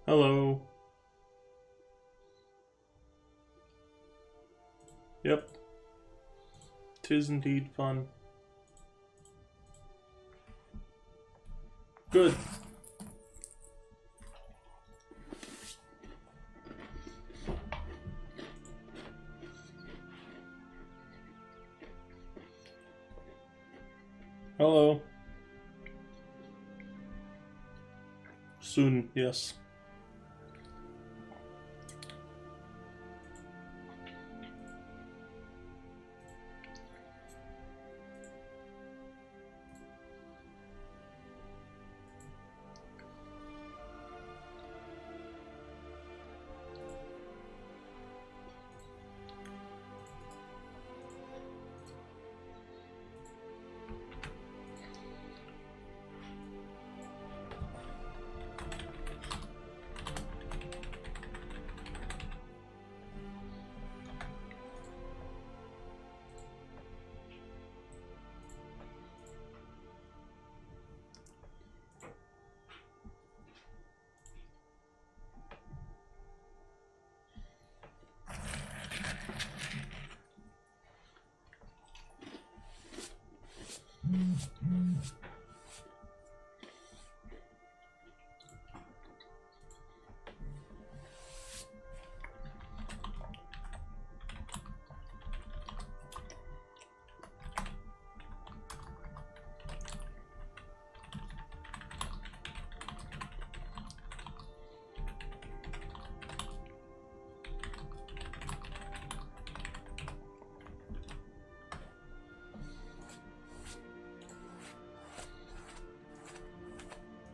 Hello. Yep. 'Tis indeed fun. Good. Hello. Soon, yes.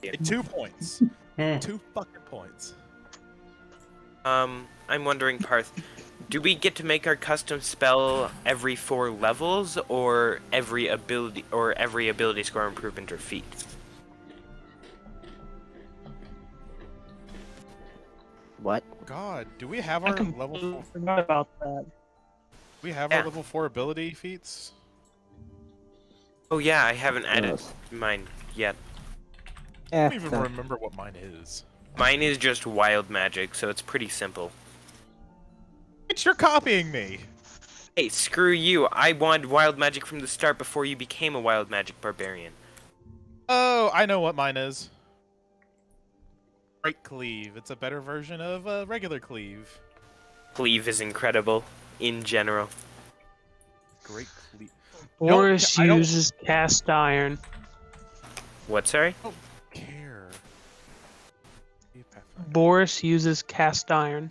Hey, 2 points. Hmm. 2 fucking points. I'm wondering, Parth, do we get to make our custom spell every 4 levels, or every ability score improvement or feat? What? God, do we have I our completely level 4? forgot about that. We have Yeah. our level 4 ability feats? Oh yeah, I haven't added Yes. mine yet. I Yeah, don't even remember what mine is. Mine is just wild magic, so it's pretty simple. Bitch, you're copying me! Hey, screw you! I wanted wild magic from the start before you became a wild magic barbarian. Oh, I know what mine is. Great Cleave. It's a better version of regular Cleave. Cleave is incredible, in general. Great Cleave. Boris I don't uses cast iron. What, sorry? care. Boris uses cast iron.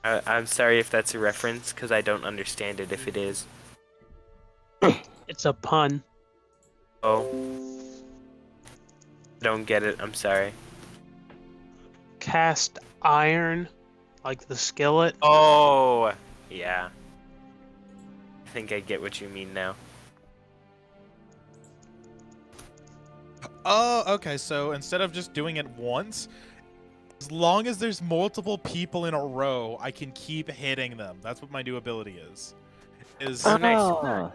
I'm sorry if that's a reference, because I don't understand it if it is. It's a pun. Oh. Don't get it, I'm sorry. Cast iron, like the skillet. Oh! Yeah. I think I get what you mean now. Oh, okay, so instead of just doing it once, as long as there's multiple people in a row, I can keep hitting them. That's what my new ability is. Oh, nice. Oh,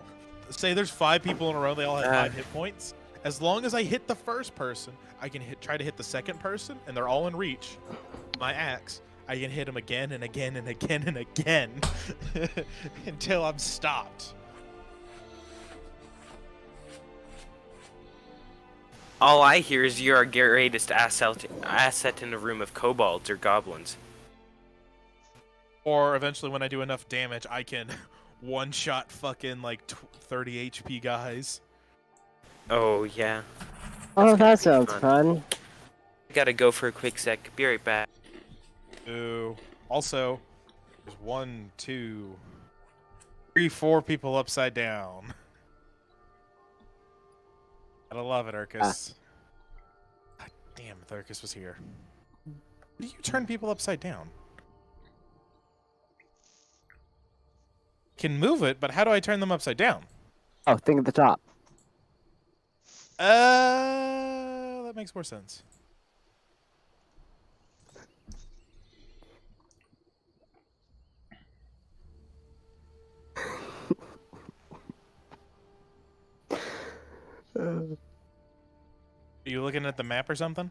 Say there's 5 people in a row, they all have 5 hit points. As long as I hit the first person, I can try to hit the second person, and they're all in reach. My axe, I can hit them again and again and again and again until I'm stopped. All I hear is you're our greatest asset in a room of kobolds or goblins. Or eventually, when I do enough damage, I can one-shot fucking like 30 HP guys. Oh, yeah. oh, that gonna be sounds fun. fun. I gotta go for a quick sec. Be right back. Ooh. Also, there's 1, 2, 3, 4 people upside down. Gotta love it, Urkus. God damn, if Urkus was here. How do you turn people upside down? Can move it, but how do I turn them upside down? Oh, thing at the top. That makes more sense. Are you looking at the map or something?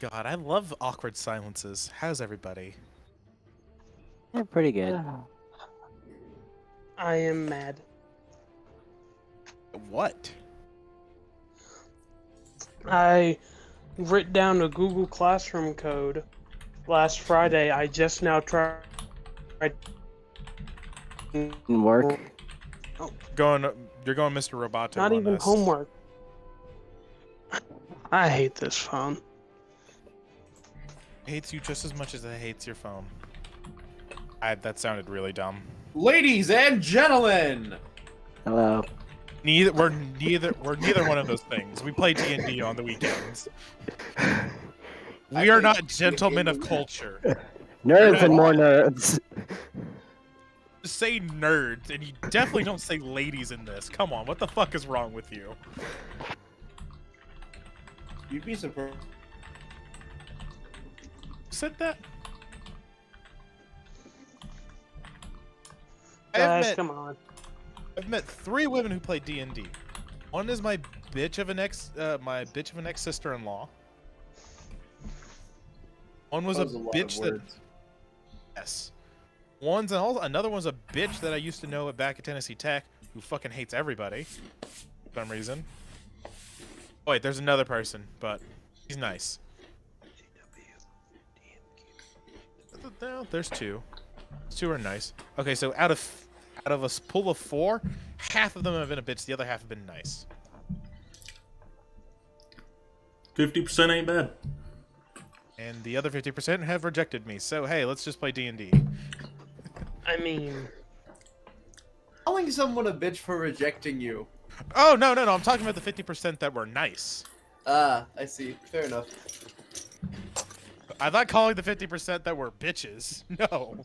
God, I love awkward silences. How's everybody? Yeah, pretty good. I am mad. What? I wrote down a Google Classroom code last Friday. I just now tried. Didn't work. You're going Mr. Roboto Not on even this. homework. I hate this phone. Hates you just as much as it hates your phone. That sounded really dumb. Ladies and gentlemen, Hello. We're neither one of those things. We play D&D on the weekends. We are not gentlemen of culture. Nerds and more nerds. Just say nerds, and you definitely don't say ladies in this. Come on, what the fuck is wrong with you? you'd be surprised. Said that? Guys, come on. I've met 3 women who play D&D. One is my bitch of an ex sister-in-law. One was a bitch that. Yes. Another one's a bitch that I used to know back at Tennessee Tech who fucking hates everybody for some reason. Oh, wait, there's another person, but he's nice. No, there's 2. 2 are nice. Okay, so out of a pool of 4, half of them have been a bitch. The other half have been nice. 50% ain't bad. And the other 50% have rejected me. So hey, let's just play D&D. I mean, Calling someone a bitch for rejecting you. Oh no! I'm talking about the 50% that were nice. Ah, I see. Fair enough. I'm not calling the 50% that were bitches. No.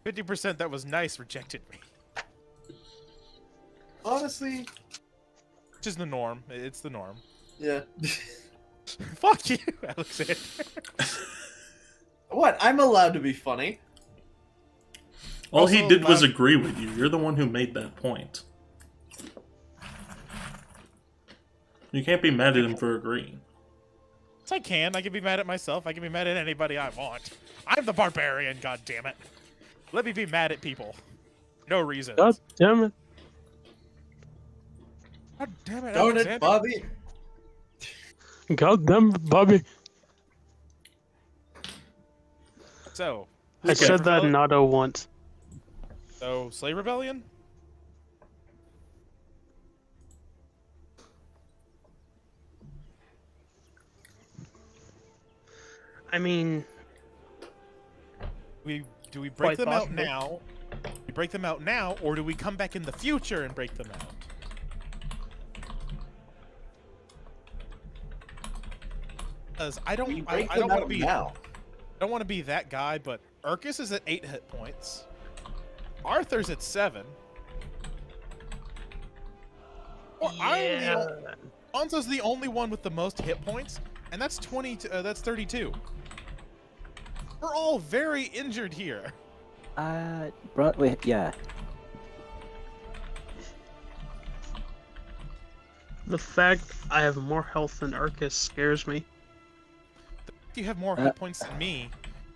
50% that was nice rejected me. Honestly, Which is the norm. It's the norm. yeah. Fuck you, Alexander. What? I'm allowed to be funny. All he Also did was loud- agree with you. You're the one who made that point. You can't be mad at him for agreeing. Yes, I can. I can be mad at myself. I can be mad at anybody I want. I'm the barbarian, god damn it. Let me be mad at people. No reason. God damn it. God damn it, Darn Alexander. it, Bobby. God damn it, Bobby. So, I said that in auto once. So, Slave Rebellion? I mean, Do we break Quite them out possible. now? We break them out now, or do we come back in the future and break them out? Because I don't, We I, break I them don't want to out be, now. I don't want to be that guy. But Urkus is at 8 hit points. Arthur's at 7. Or yeah. Bonzo's the only one with the most hit points, and that's 20. That's 32. We're all very injured here. Wait, yeah. The fact I have more health than Arcus scares me. If you have more hit points than me,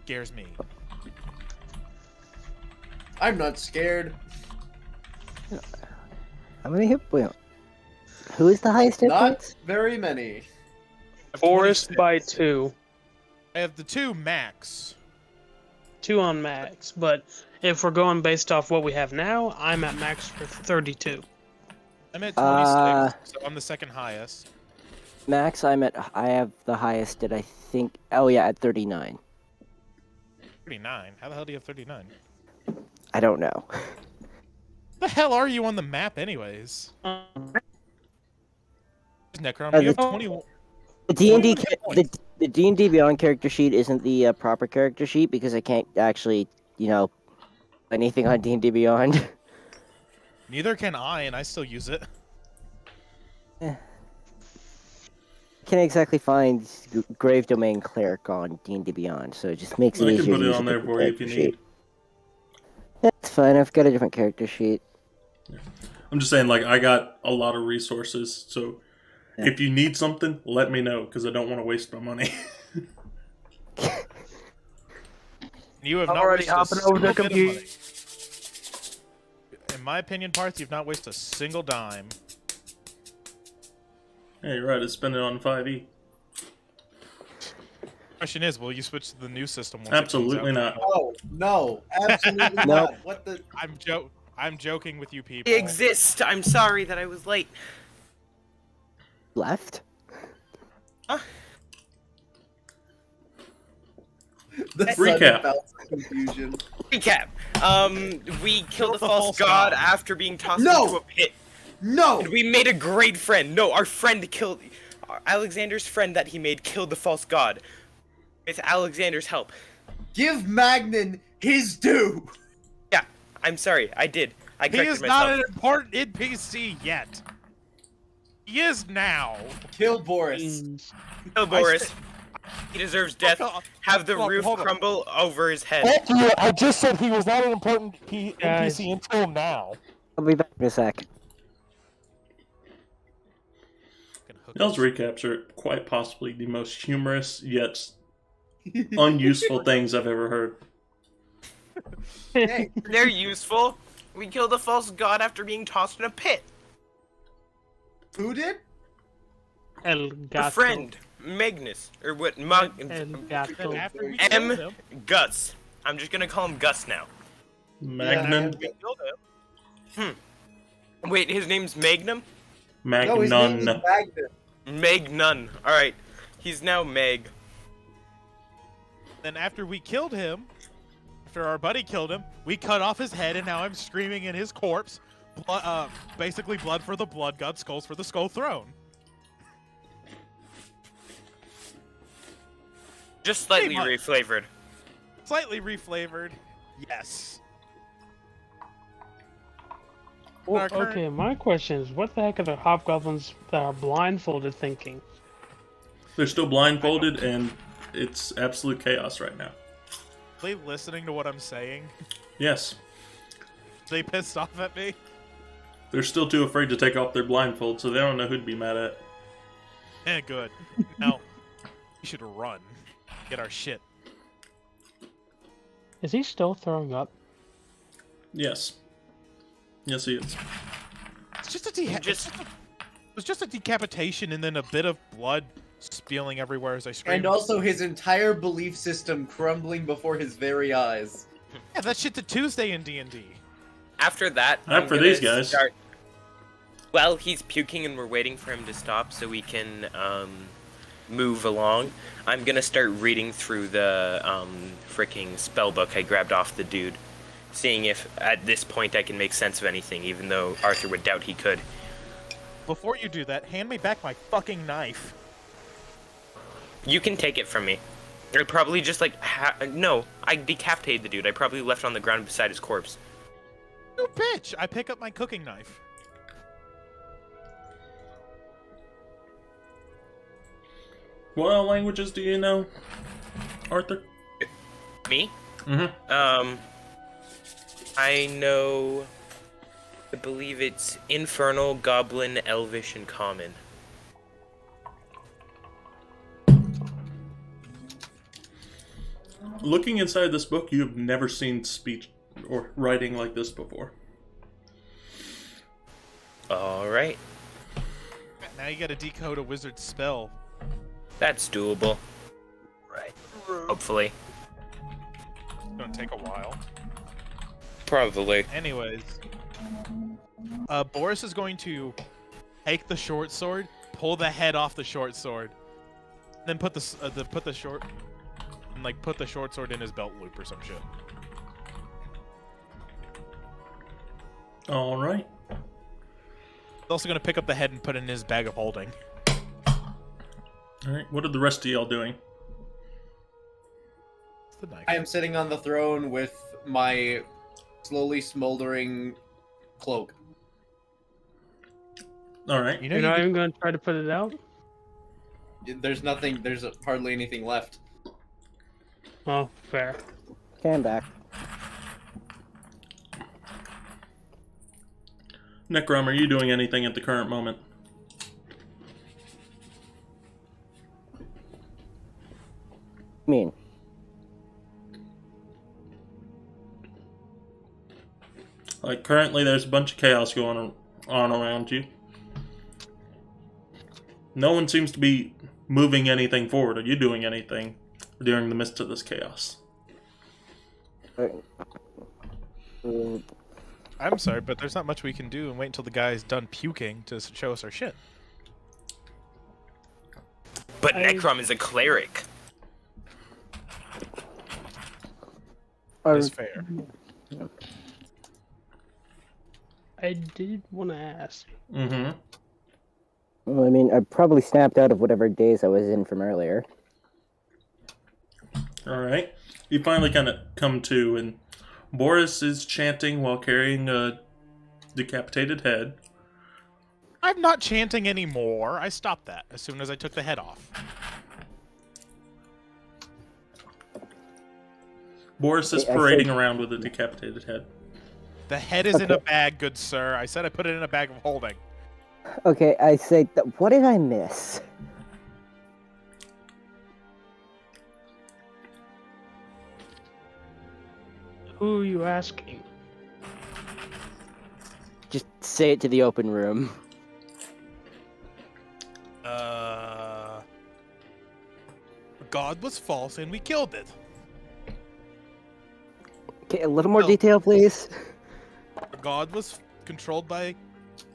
scares me. I'm not scared. How many hit points? Who is the highest hit Not points? very many. I have Forest 26. by 2. I have the 2 max. 2 on max, but if we're going based off what we have now, I'm at max for 32. I'm at 26, so I'm the second highest. Max, I have the highest at, I think, oh yeah, at 39. 39? How the hell do you have 39? I don't know. The hell are you on the map anyways? Necron, you have 21. The D&D, 21 hit points. the D&D Beyond character sheet isn't the proper character sheet because I can't actually, anything on D&D Beyond. Neither can I, and I still use it. Can't exactly find Grave Domain Cleric on D&D Beyond, so it just makes it I easier can put to it use on a there different for you if you character need. sheet. fine. I've got a different character sheet. I'm just saying, like, I got a lot of resources, so if you need something, let me know, because I don't want to waste my money. You have I'm not already wasted a hopping single over the bit of computer. money. In my opinion, Parth, you've not wasted a single dime. Yeah, you're right, it's spending on 5e. Question is, will you switch to the new system? Once Absolutely it comes out? not. Oh, no. Absolutely Nope. not. What the? I'm joking with you people. I exist. I'm sorry that I was late. Left? The Recap. sudden bouts of confusion. Recap. We killed the the false false god god. after being tossed No! into a pit. No! And we made a great friend. No, our friend killed... Alexander's friend that he made killed the false god. With Alexander's help. Give Magnan his due! Yeah, I'm sorry. I did. I He corrected is myself. not an important NPC yet. He is now. Kill Boris. Kill Boris. He deserves death. Have the Hold on, roof hold on. crumble over his head. Thank you. I just said he was not an important Guys. NPC until now. I'll be back in a sec. Those recaps are quite possibly the most humorous yet unuseful things I've ever heard. Hey, They're useful. We killed the false god after being tossed in a pit. who did? El A gato. friend, Magnus, or what? El gato. After we M. killed him, Gus. I'm just gonna call him Gus now. Magnan? Yeah. we killed him. Wait, his name's Magnum? No, his name is Magnon. Magnan. Magnun. Alright. He's now Meg. Then after we killed him, after our buddy killed him, we cut off his head, and now I'm screaming in his corpse. Basically, blood for the blood god, skulls for the skull throne. Just slightly Hey, Mike. reflavored. Slightly reflavored, yes. Well, Our current- okay, my question is, what the heck are the hobgoblins that are blindfolded thinking? They're still blindfolded, and it's absolute chaos right now. Are they listening to what I'm saying? Yes. They pissed off at me? They're still too afraid to take off their blindfold, so they don't know who to be mad at. Eh, good. Now, we should run. Get our shit. Is he still throwing up? Yes. Yes, he is. It's just a it was just a decapitation and then a bit of blood spilling everywhere as I screamed. And also his entire belief system crumbling before his very eyes. Yeah, that shit's a Tuesday in D&D. After that, Not I'm for gonna these guys. Well, he's puking and we're waiting for him to stop so we can move along. I'm gonna start reading through the freaking spell book I grabbed off the dude, seeing if at this point I can make sense of anything, even though Arthur would doubt he could. Before you do that, hand me back my fucking knife. You can take it from me. I probably just like no, I decapitated the dude. I probably left on the ground beside his corpse. You bitch! I pick up my cooking knife. What all languages do you know, Arthur? Me? Mm-hmm. I know. I believe it's Infernal, Goblin, Elvish, and Common. Looking inside this book, you have never seen speech or writing like this before. Alright, Now you gotta decode a wizard's spell. that's doable. Right. Hopefully. It's gonna take a while. Probably. Anyways, Boris is going to take the short sword, pull the head off the short sword, then put the short sword in his belt loop or some shit. All right. He's also gonna pick up the head and put it in his bag of holding. All right. What are the rest of y'all doing? It's the knife. I am sitting on the throne with my slowly smoldering cloak. All right. You know, You're you not could- even going to try to put it out? There's nothing, there's hardly anything left. Oh, fair. Okay, I'm back. Necrom, are you doing anything at the current moment? I mean, Like, currently there's a bunch of chaos going on around you. No one seems to be moving anything forward. Are you doing anything during the midst of this chaos? I'm sorry, but there's not much we can do and wait until the guy's done puking to show us our shit. But Necrom is a cleric. That's fair. I did want to ask. Mm-hmm. well, I mean, I probably snapped out of whatever daze I was in from earlier. Alright. You finally kind of come to, and Boris is chanting while carrying a decapitated head. I'm not chanting anymore. I stopped that as soon as I took the head off. Boris is Okay, I parading see. around with a decapitated head. The head is in a bag, good sir. I said I put it in a bag of holding. Okay, I say, what did I miss? Who are you asking? Just say it to the open room. God was false and we killed it. Okay, a little more Well- detail, please. God was controlled by...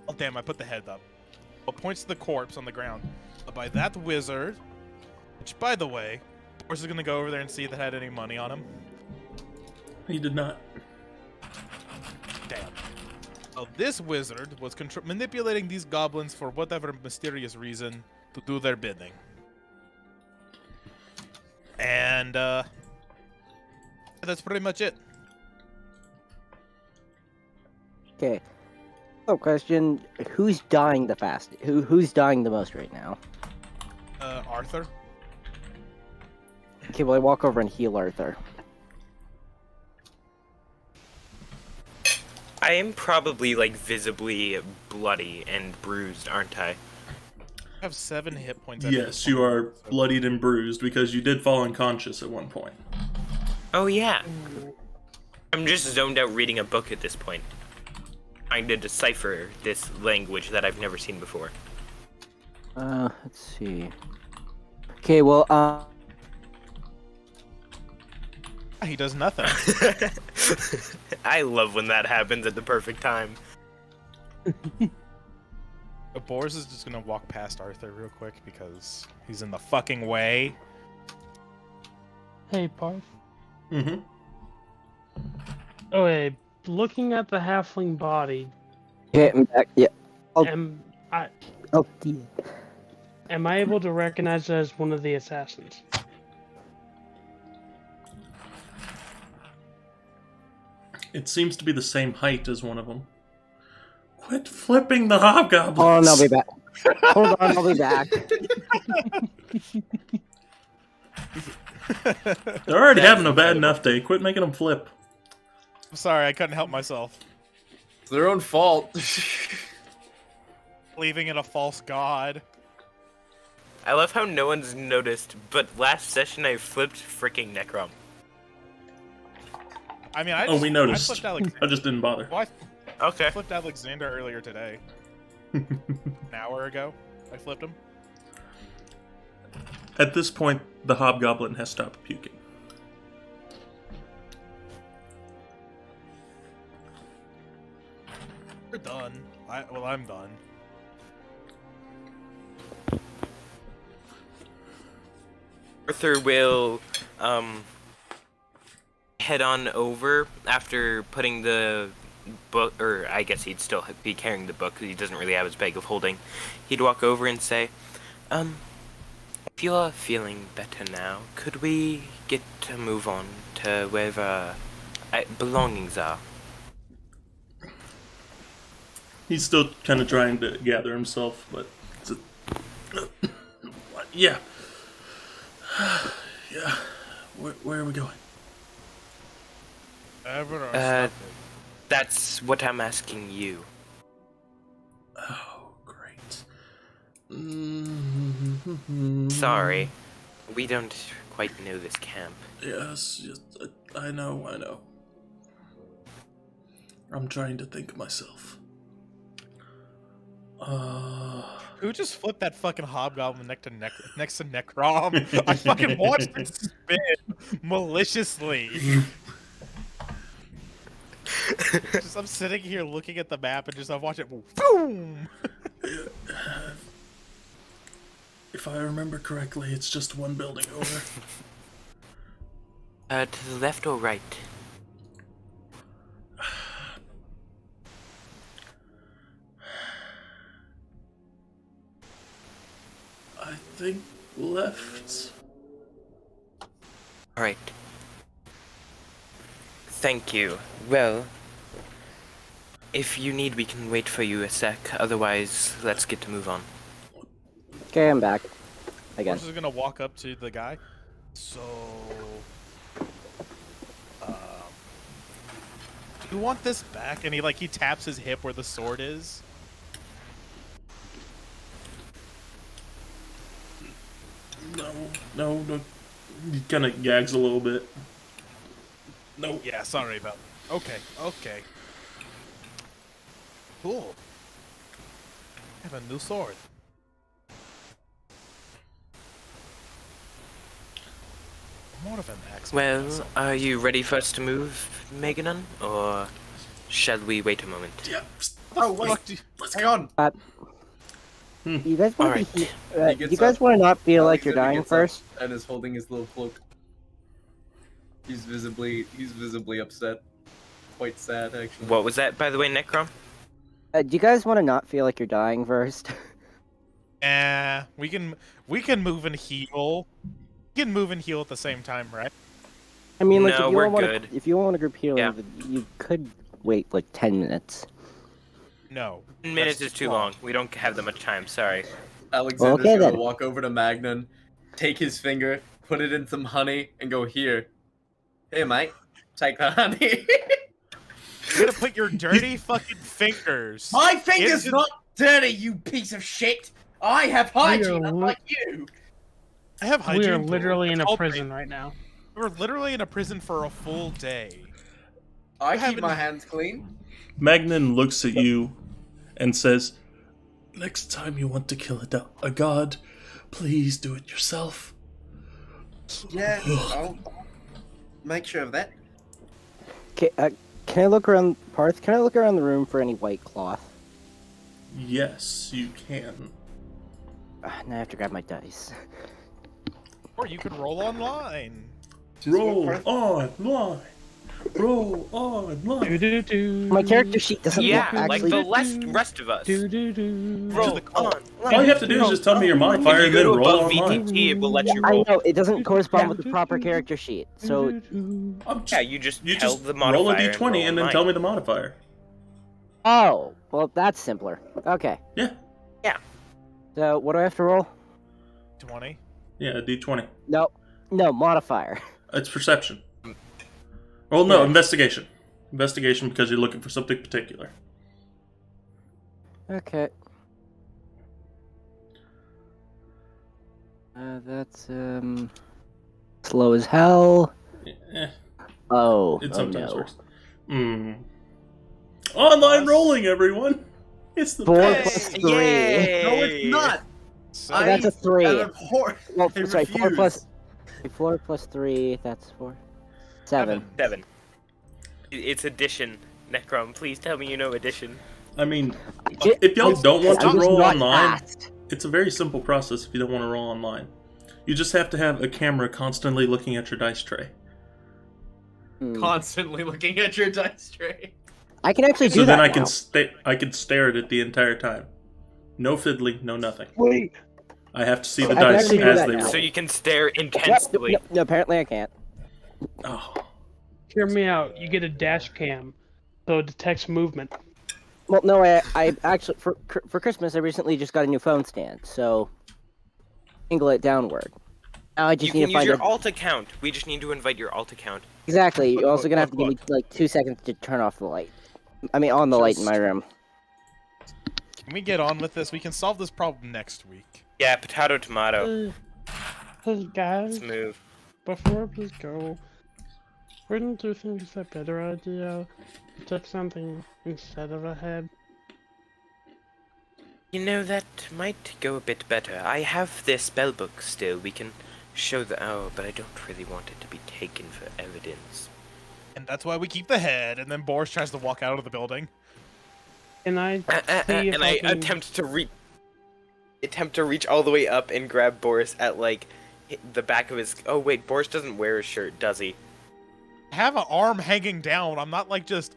Oh, damn, I put the head up. It points to the corpse on the ground. By that wizard, which, by the way, Boris is going to go over there and see if it had any money on him. He did not. Damn. Well, this wizard was manipulating these goblins for whatever mysterious reason to do their bidding. And, that's pretty much it. Okay. Oh, question: who's dying the fastest? Who's dying the most right now? Arthur? Okay, well, I walk over and heal Arthur. I am probably, like, visibly bloody and bruised, aren't I? I have 7 hit points. after Yes, this you one. are bloodied and bruised because you did fall unconscious at one point. Oh, yeah. I'm just zoned out reading a book at this point. Trying to decipher this language that I've never seen before. Let's see. Okay, well, He does nothing. I love when that happens at the perfect time. Boris is just gonna walk past Arthur real quick because he's in the fucking way. Hey, Parth. Mm-hmm. Okay, looking at the halfling body, okay, I'm back. Yeah. Oh. am Oh, yeah. am I able to recognize it as one of the assassins? It seems to be the same height as one of them. Quit flipping the hobgoblins! Oh, and I'll be back. Hold on, I'll be back. They're already having a bad enough day. Quit making them flip. I'm sorry, I couldn't help myself. It's their own fault. Leaving it a false god. I love how no one's noticed, but last session I flipped freaking Necrom. I mean, I Oh, we noticed. I flipped Alexander. I just didn't bother. Well, Okay. I flipped Alexander earlier today. An hour ago, I flipped him. At this point, the hobgoblin has stopped puking. We're done. I'm done. Arthur will head on over after putting the book, or I guess he'd still be carrying the book because he doesn't really have his bag of holding. He'd walk over and say, if you're feeling better now, could we get to move on to wherever belongings are? He's still kind of trying to gather himself, but... yeah. Yeah. Where are we going? Ever or something. That's what I'm asking you. Sorry. We don't quite know this camp. Yes, I know. I'm trying to think myself. Who just flipped that fucking hobgoblin next to Necrom? I fucking watched it spin maliciously. I'm sitting here looking at the map and I watch it move. Boom! If I remember correctly, it's just one building over. To the left or right? I think left. Alright. Thank you. Well, if you need, we can wait for you a sec. Otherwise, let's get to move on. Okay, I'm back. Again. Horse is gonna walk up to the guy. So, do you want this back? And he taps his hip where the sword is. No. He kind of gags a little bit. No. Yeah, sorry about. Okay. Cool. I have a new sword. More of an axe. Well, are you ready for us to move, Meganon? Or shall we wait a moment? Yeah. Oh, wait. Hang on. You guys want Alright. to? You guys want to not feel like you're dying first? And is holding his little cloak. He's visibly upset. Quite sad, actually. What was that, by the way, Necrom? Do you guys want to not feel like you're dying first? We can move and heal. We can move and heal at the same time, right? I mean, like No, if you we're all want good. if you all want to group healing, Yeah. you could wait like 10 minutes. No. 10 minutes that's is too long. We don't have that much time, sorry. Alexander's Okay, gonna then. walk over to Magnan, take his finger, put it in some honey, and go, here. Hey, mate. Take the honey. You're gonna put your dirty fucking fingers. My finger's into- not dirty, you piece of shit. I have hygiene, unlike you. I have hygiene. We are tools. literally in It's a all prison right now. We're literally in a prison for a full day. I You keep haven't- my hands clean. Magnan looks at you and says, "Next time you want to kill a god, please do it yourself." Yeah, I'll make sure of that. Okay, can I look around, Parth? Can I look around the room for any white cloth? Yes, you can. Now I have to grab my dice. Or you could roll online. Roll online. Roll online. Do-do-do. My character sheet doesn't Yeah, actually. like the rest of us. Do-do-do. Roll on. All you have to do is just tell me your modifier If and you then go to roll above online. VTT, it will let you I roll. know it doesn't correspond with the proper character sheet, so Yeah, you just You tell just the modifier roll a d20 and then online. tell me the modifier. oh, well that's simpler. Okay. Yeah. So what do I have to roll? 20. Yeah, a d20. No, modifier. It's perception. Well, no, investigation. Investigation because you're looking for something particular. Okay. That's slow as hell. Eh, Oh, it oh sometimes no. works. Online rolling, everyone. It's the 4 best. plus 3. Yay! No, it's not. So, Oh, that's a 3. Abhor- Well, I sorry, 4 refuse. plus 3. That's 4. 7. 7. It's addition, Necrom. Please tell me you know addition. I mean, if y'all don't want I to was roll not online, asked. it's a very simple process if you don't want to roll online. You just have to have a camera constantly looking at your dice tray. Constantly looking at your dice tray. I can actually do So then that I now. can stare at it the entire time. No fiddling, no nothing. Wait. I have to see the I can dice actually do as that they now. roll. So you can stare Yep, intensely. no, apparently I can't. Oh, Hear me out. You get a dash cam, so it detects movement. Well, no, I actually for Christmas I recently just got a new phone stand, so angle it downward. Now I You just need can to use find your a... alt account. We just need to invite your alt account. Exactly. You're also gonna have to Look, give me like 2 seconds to turn off the light. I mean, on the light in my room. Can we get on with this? We can solve this problem next week. Yeah, potato, tomato. Hey guys, Let's move. before we go, wouldn't you think it's a better idea to take something instead of a head? You know, that might go a bit better. I have their spellbook still. We can show the... Oh, but I don't really want it to be taken for evidence. And that's why we keep the head, and then Boris tries to walk out of the building. Can I see if And I can... attempt to reach all the way up and grab Boris at, like, the back of his... Oh, wait, Boris doesn't wear a shirt, does he? I have an arm hanging down. I'm not like just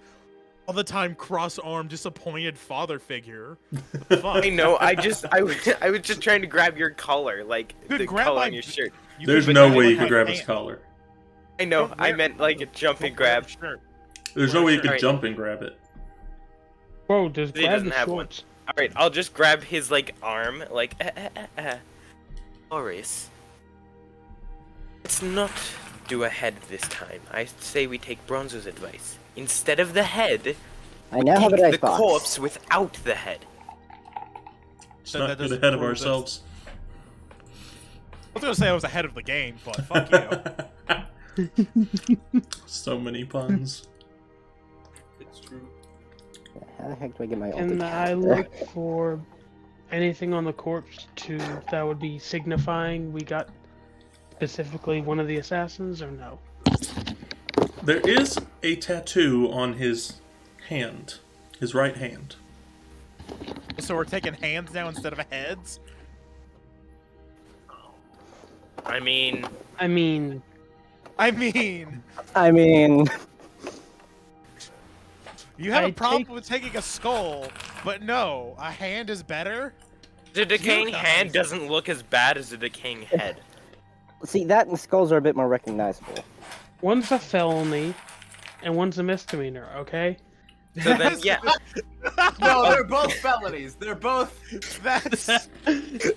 all the time cross-armed, disappointed father figure. What the fuck? I know, I was just trying to grab your collar, like, Dude, the grab collar my- on your shirt. You There's could no literally way you have could grab his hand. collar. I know, Don't I wear- meant, like, a jump and Don't wear grab. the shirt. There's no way you could Alright. jump and grab it. Whoa, just He grab doesn't the have one. shorts. Alright, I'll just grab his, like, arm, like, Boris. Let's not do a head this time. I say we take Bronzo's advice. Instead of the head, I now have a take dice the box. corpse without the head. Let's So not that get doesn't ahead of prove this. ourselves. I was gonna say I was ahead of the game, but fuck you. So many puns. It's true. How the heck do I get my Can I look for anything on the corpse that would be signifying we got specifically one of the assassins, or no? There is a tattoo on his hand. His right hand. So we're taking hands now instead of heads? I mean, I mean, I mean, you have I a problem take- with taking a skull, but no, a hand is better? the decaying guys. hand doesn't look as bad as the decaying head. See, that and skulls are a bit more recognizable. one's a felony and one's a misdemeanor, okay? So then, yeah. No, they're both felonies. They're both. That's the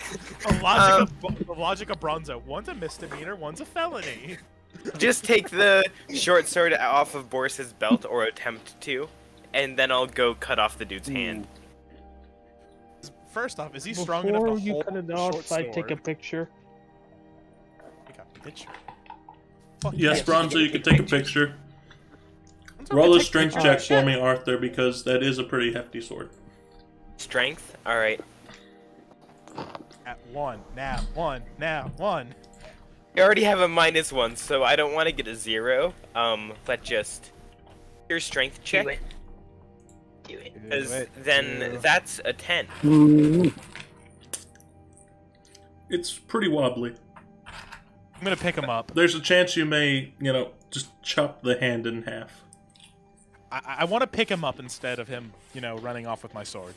logic of Bronzo. One's a misdemeanor, one's a felony. Just take the short sword off of Boris's belt, or attempt to, and then I'll go cut off the dude's hand. First off, is he strong enough Before to you hold cut it the off, short I'd take a sword? picture. Take a picture. Fuck Yes, yes. Bronzo, you can take a picture. Bronzo Roll can a take strength pictures. check for me, Arthur, because that is a pretty hefty sword. Strength? Alright. At one, now, one. I already have a -1, so I don't want to get a 0. But just... Your strength check? Because then that's a 10. It's pretty wobbly. I'm gonna pick him up. There's a chance you may, just chop the hand in half. I want to pick him up instead of him, running off with my sword.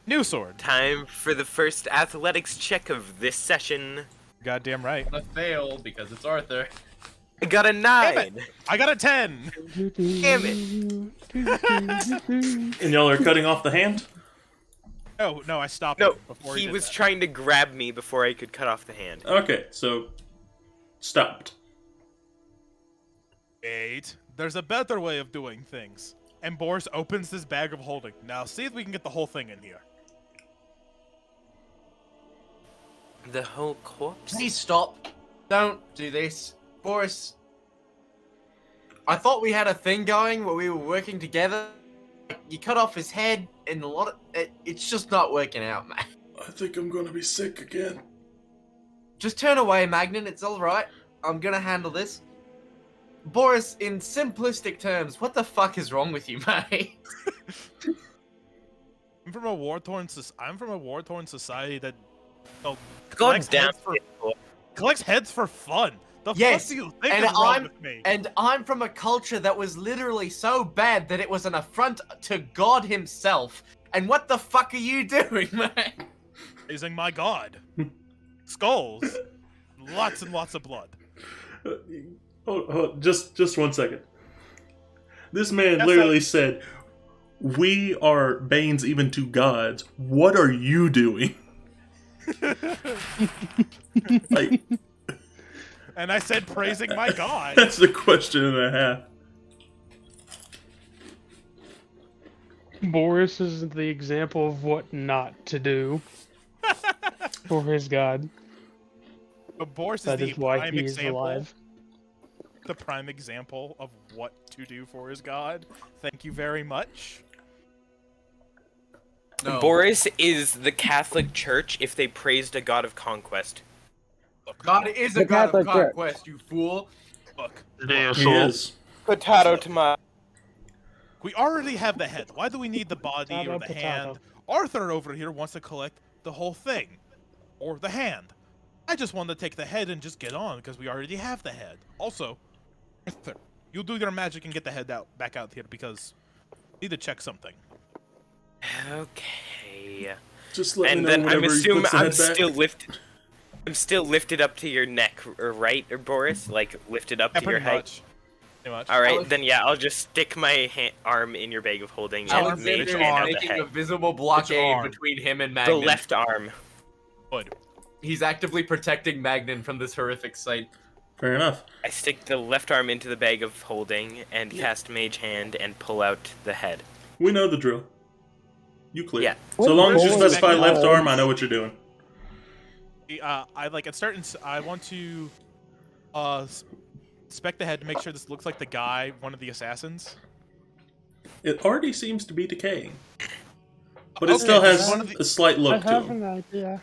New sword. Time for the first athletics check of this session. Goddamn right. I'm gonna fail because it's Arthur. I got a 9! I got a 10! Damn it! And y'all are cutting off the hand? Oh, no, I stopped No, him before he did was that. trying to grab me before I could cut off the hand. Okay, so... stopped. Wait, there's a better way of doing things. And Boris opens this bag of holding. Now see if we can get the whole thing in here. The whole corpse? Please stop. Don't do this. Boris, I thought we had a thing going where we were working together. You cut off his head and a lot of... it's just not working out, man. I think I'm gonna be sick again. Just turn away, Magnan. It's alright. I'm gonna handle this. Boris, in simplistic terms, what the fuck is wrong with you, mate? I'm from a war-torn society that God collects damn heads for, it. collects heads for fun. The Yes, fuck do you think and is wrong I'm- with me? And I'm from a culture that was literally so bad that it was an affront to God himself. And what the fuck are you doing, man? Raising my god. Skulls. Lots and lots of blood. Hold, just 1 second. This man Yes, literally said, "We are banes even to gods. What are you doing?" Like, And I said praising my god. that's a question and a half. Boris is the example of what not to do for his god. But Boris is That the is why prime he is example. alive. The prime example of what to do for his god. Thank you very much. No. Boris is the Catholic Church if they praised a god of conquest. God is a The god of Catholic Church. conquest, you fool. Look, He is. Potato, tomato. we already have the head. Why do we need the body Potato, or the potato. hand? Arthur over here wants to collect the whole thing. Or the hand. I just want to take the head and just get on because we already have the head. Also, Arthur, you'll do your magic and get the head back out here because we need to check something. Okay. Just let me And know then I'm whenever he assuming puts the I'm head back. still lifted. I'm still lifted up to your neck, or right, or Boris? Like lifted up Yeah, to your pretty height. much. Pretty much. All right, Alex- then yeah, I'll just stick my arm in your bag of holding and Alexander make is sure you have the making a head. visible Which blockade arm? between him and The Magnan. left arm. Good. He's actively protecting Magnan from this horrific sight. Fair enough. I stick the left arm into the bag of holding and cast Mage Hand and pull out the head. We know the drill. You clear. Yeah. So long as you Boris specify back left up. arm, I know what you're doing. I like at certain. I want to spec the head to make sure this looks like the guy, one of the assassins. It already seems to be decaying. But it Okay, still this has is one of the- a slight I look to have him. an idea.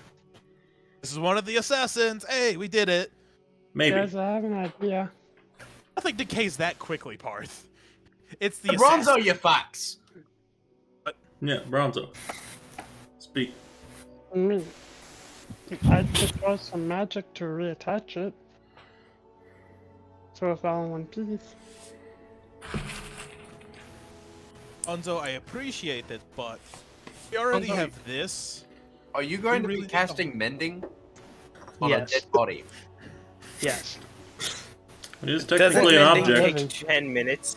This is one of the assassins. Hey, we did it. Maybe. Guys, I have an idea. Nothing decays that quickly, Parth. It's the Bronzo, assassin. you fucks! Yeah, Bronzo. Speak. Me. I deploy some magic to reattach it. So it's all in one piece. Bonzo, I appreciate it, but we already Bonzo, have this. Are you going to really be did- casting mending on Yes. a dead body? Yes. It is Doesn't technically an mending object. take 10 minutes?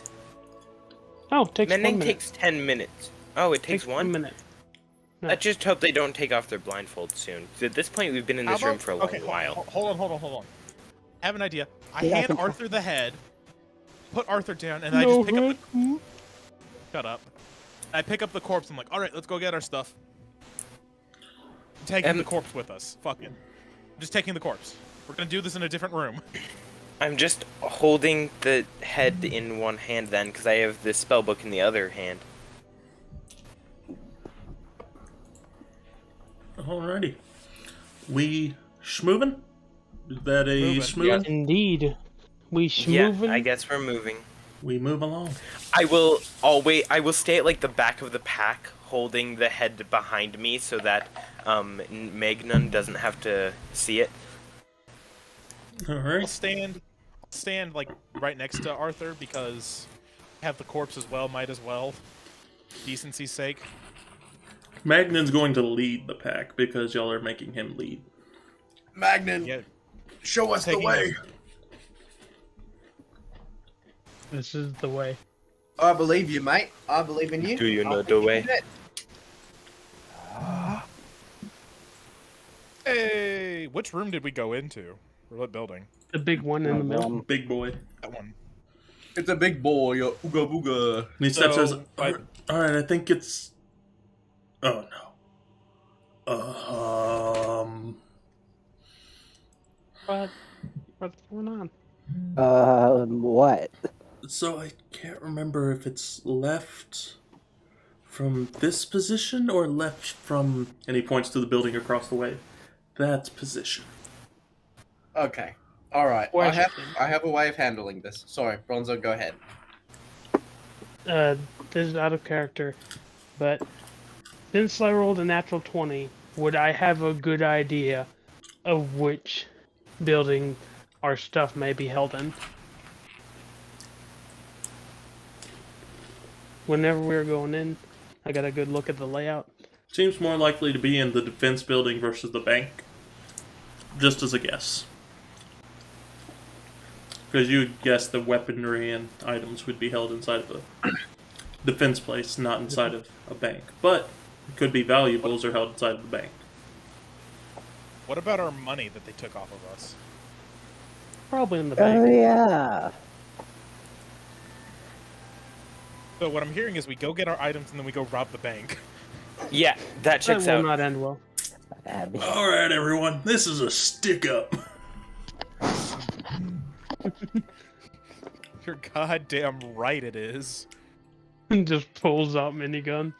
Oh, it takes Mending 1 minute. takes 10 minutes. Oh, it takes 1 one? minute. No. I just hope they don't take off their blindfolds soon. At this point, we've been in How this room about- for a long okay, while. Hold on. I have an idea. I Yeah, I hand can- Arthur the head, put Arthur down, and I No just pick up head. the... Shut up. I pick up the corpse. I'm like, all right, let's go get our stuff. I'm taking the corpse with us. Fuck it. I'm just taking the corpse. We're gonna do this in a different room. I'm just holding the head in one hand then, because I have the spellbook in the other hand. Alrighty. We schmovin'? Is that a Moving, schmovin'? Indeed. We Yeah, schmovin'. I guess we're moving. We move along. I will stay at like the back of the pack, holding the head behind me so that Magnan doesn't have to see it. I'll Alright. stand like right next to Arthur because I have the corpse as well. Might as well, decency's sake. Magnan's going to lead the pack because y'all are making him lead. Magnan, Yeah. show us the Taking way! This is the way. I believe you, mate. I believe in you. Do you know I'll the take way? you there. Hey, which room did we go into? Or what building? The big one in the middle. Big boy. That one. It's a big boy, ooga booga. And he steps So, says, Alright, I think it's. Oh no. What's going on? What? So I can't remember if it's left from this position or left from. And he points to the building across the way. That position. Okay. Alright. Question. I have a way of handling this. Sorry, Bronzo, go ahead. This is out of character, but since I rolled a natural 20, would I have a good idea of which building our stuff may be held in? Whenever we're going in, I got a good look at the layout. Seems more likely to be in the defense building versus the bank. Just as a guess. Because you would guess the weaponry and items would be held inside of a defense place, not inside of a bank. But it could be valuables are held inside of the bank. What about our money that they took off of us? Probably in the Oh bank. yeah. So what I'm hearing is we go get our items and then we go rob the bank. Yeah, that That checks will out. not end well. Abby. All right, everyone, this is a stick up. You're goddamn right it is. Just pulls out minigun.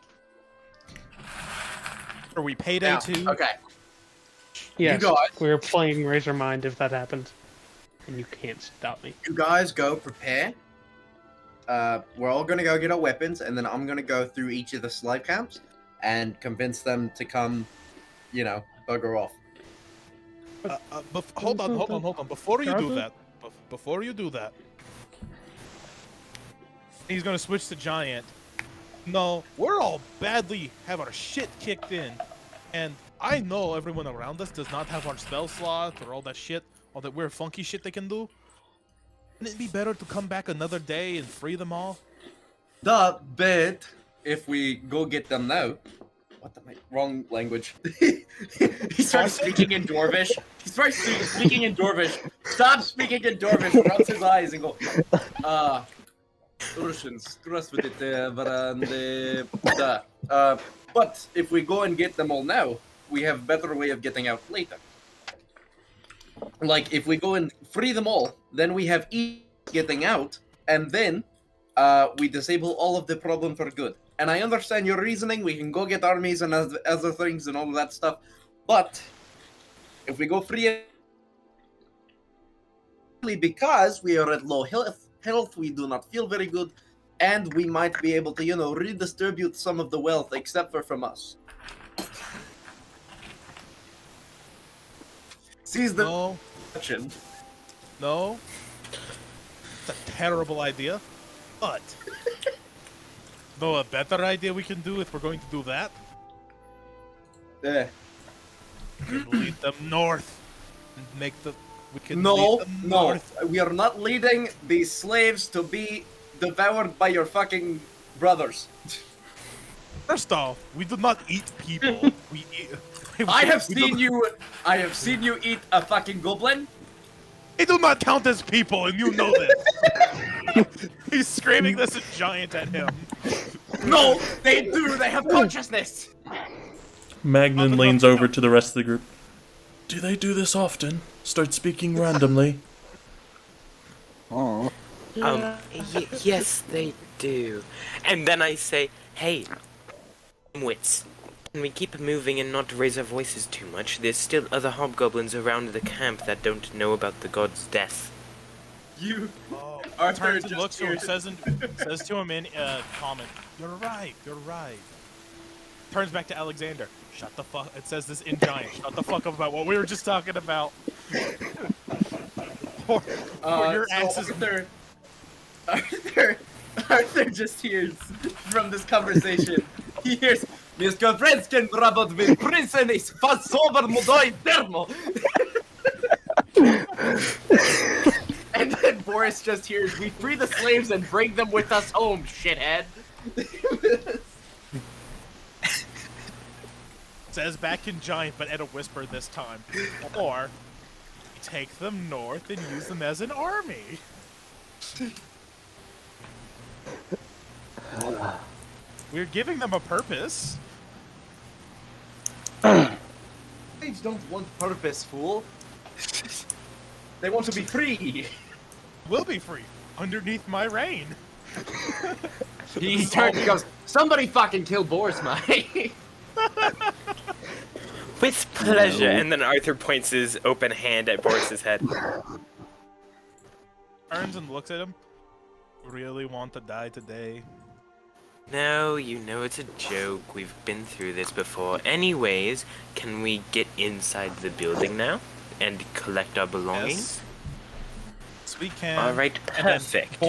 Are we payday Now, too? okay. Yes, guys- we're playing Razor Mind if that happens. And you can't stop me. You guys go prepare. We're all gonna go get our weapons, and then I'm gonna go through each of the slave camps and convince them to come, bugger off. Hold on. Before you do that, he's gonna switch to giant. No, we're all badly have our shit kicked in, and I know everyone around us does not have our spell slot or all that shit, all that weird funky shit they can do. Wouldn't it be better to come back another day and free them all? But if we go get them now, what the wrong language? He starts speaking in Dwarvish. He starts speaking in Dwarvish. Stop speaking in Dwarvish. Rubs his eyes and go, Russians, but if we go and get them all now, we have better way of getting out later. Like, if we go and free them all, then we have getting out, and then we disable all of the problem for good. And I understand your reasoning, we can go get armies and other things and all of that stuff, but if we go free, because we are at low health, we do not feel very good, and we might be able to, redistribute some of the wealth, except for from us. Seize the No, option. no. It's a terrible idea, but no, a better idea we can do if we're going to do that. Yeah. We can lead them north and make the. We can No, lead them no. north. We are not leading these slaves to be devoured by your fucking brothers. First off, we do not eat people. We eat. I have we do seen you. I have seen you eat a fucking goblin. They do not count as people, and you know this. He's screaming this giant at him. No, they do. They have consciousness. Magnan leans over to the rest of the group. Do they do this often? Start speaking randomly. Oh. Yes, they do. And then I say, hey, wits. Can we keep moving and not raise our voices too much? There's still other hobgoblins around the camp that don't know about the god's death. You. Oh, Arthur turns and just looks to him, hears- says to him in comment, You're right. Turns back to Alexander. Shut the fuck. It says this in giant. Shut the fuck up about what we were just talking about. or your So ass is. Arthur just hears from this conversation. He hears, Mr. Frensken rabot with prinsen is fast sober modoi thermo. And then Boris just hears, we free the slaves and bring them with us home, shithead. Says back in giant, but at a whisper this time. Or take them north and use them as an army. We're giving them a purpose. Slaves don't want purpose, fool. They want to be free. We'll be free underneath my reign. He turns and goes, somebody fucking kill Boris, mate. With pleasure. And then Arthur points his open hand at Boris's head. Turns and looks at him. Really want to die today? No, you know it's a joke. We've been through this before. Anyways, can we get inside the building now and collect our belongings? Yes, we can. All right, And then perfect.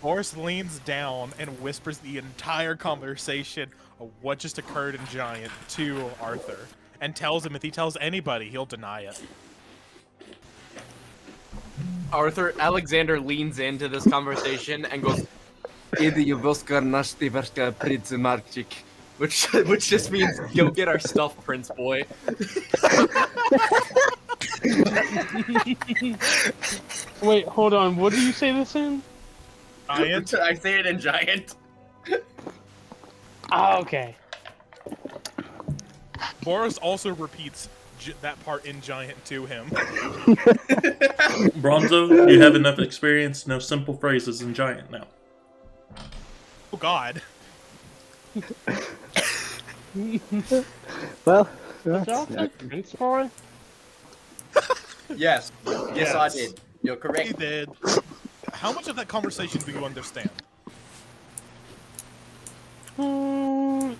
Boris leans down and whispers the entire conversation of what just occurred in Giant to Arthur, and tells him if he tells anybody, he'll deny it. Alexander leans into this conversation and goes, which just means, go get our stuff, Prince Boy. Wait, hold on. What did you say this in? Giant. I say it in giant. Okay. Boris also repeats that part in giant to him. Bronzo, you have enough experience to know simple phrases in giant now. Oh God. Well, Was that also Prince Boy? Yes. Yes, I Yes. did. You're He correct. did. How much of that conversation do you understand? Hmm,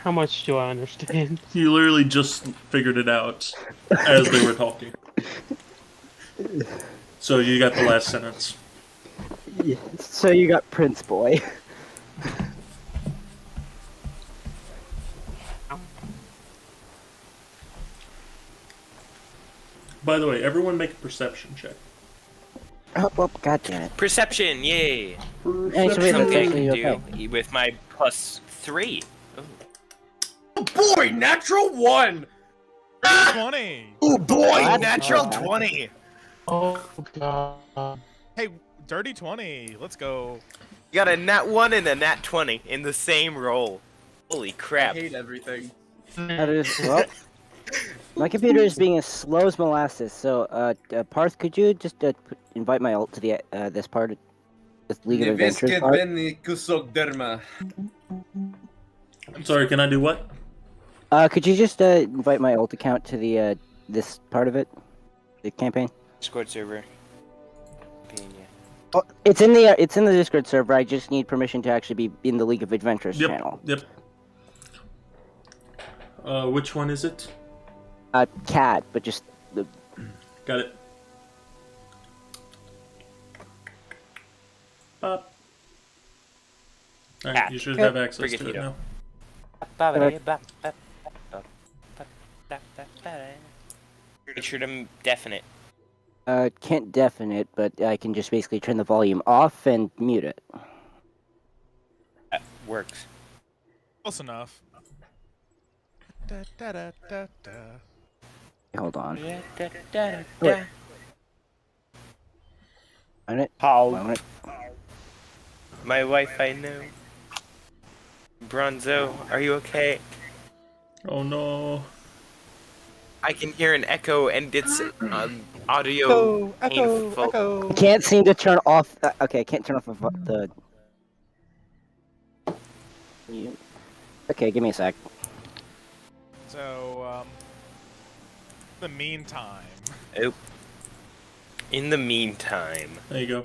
how much do I understand? You literally just figured it out as they were talking. So you got the last sentence. yeah. So you got Prince Boy. By the way, everyone make a perception check. Oh, well, god damn it. Perception, yay! Actually, wait, Something that's I actually can okay. do with my +3. Oh boy, natural 1! 20. Oh boy, What? natural Oh, 20! Oh god. Hey, dirty 20. Let's go. You got a nat 1 and a nat 20 in the same roll. Holy I crap. hate everything. That is, well, my computer is being as slow as molasses, so, Parth, could you just, invite my ult to the, this part of this League of Adventures part? I'm sorry, can I do what? Could you just, invite my ult account to the, this part of it? The campaign? Discord server. Oh, it's in the Discord server, I just need permission to actually be in the League of Adventures Yep. channel. Yep. Which one is it? Cat, but just the... Got it. Pop. Alright, you should have access to it now. Make sure to deafen it. Can't deafen it, but I can just basically turn the volume off and mute it. That works. Close enough. Da, da, da, da, da. Hold on. Wait. Wait. On it? How? On it? My wife, I know. Bronzo, are you okay? Oh no. I can hear an echo and it's audio painful. I can't seem to turn off. Okay, I can't turn off the. Okay, give me a sec. So, in the meantime. Oh. In the meantime. There you go.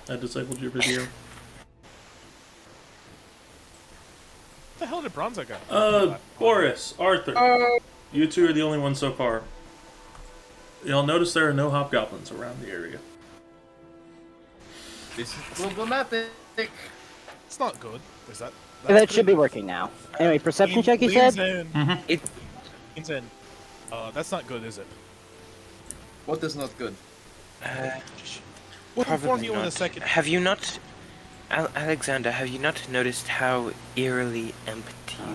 I disabled your video. What the hell did Bronzo go? Boris, Arthur. You two are the only ones so far. You'll notice there are no hobgoblins around the area. This is problematic. It's not good. Is that? That should be working now. Anyway, perception check, you said? Mm-hmm. It. Leans in. That's not good, is it? What is not good? We'll inform Probably you in a not. second. Have you not, Alexander? Have you not noticed how eerily empty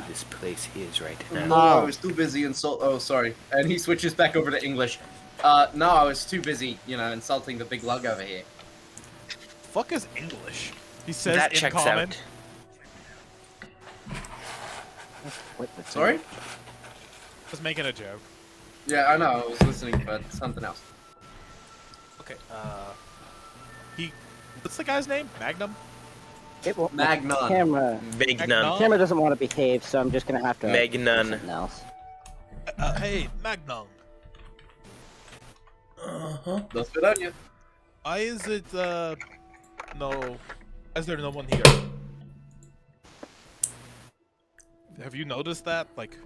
this place is right now? No, I was too busy Oh, sorry. And he switches back over to English. No, I was too busy, insulting the big lug over here. Fuck is English? He says That in checks common. out. What the Sorry? I was making a joke. Yeah, I know. I was listening, but something else. Okay. What's the guy's name? Magnum. It won't. Magnon. Camera. Magnon. Camera doesn't want to behave, so I'm just gonna have to. do Magnon. something else. Hey, Magnum. Uh-huh. That's good on you. Why is it no? Is there no one here? Have you noticed that? Like,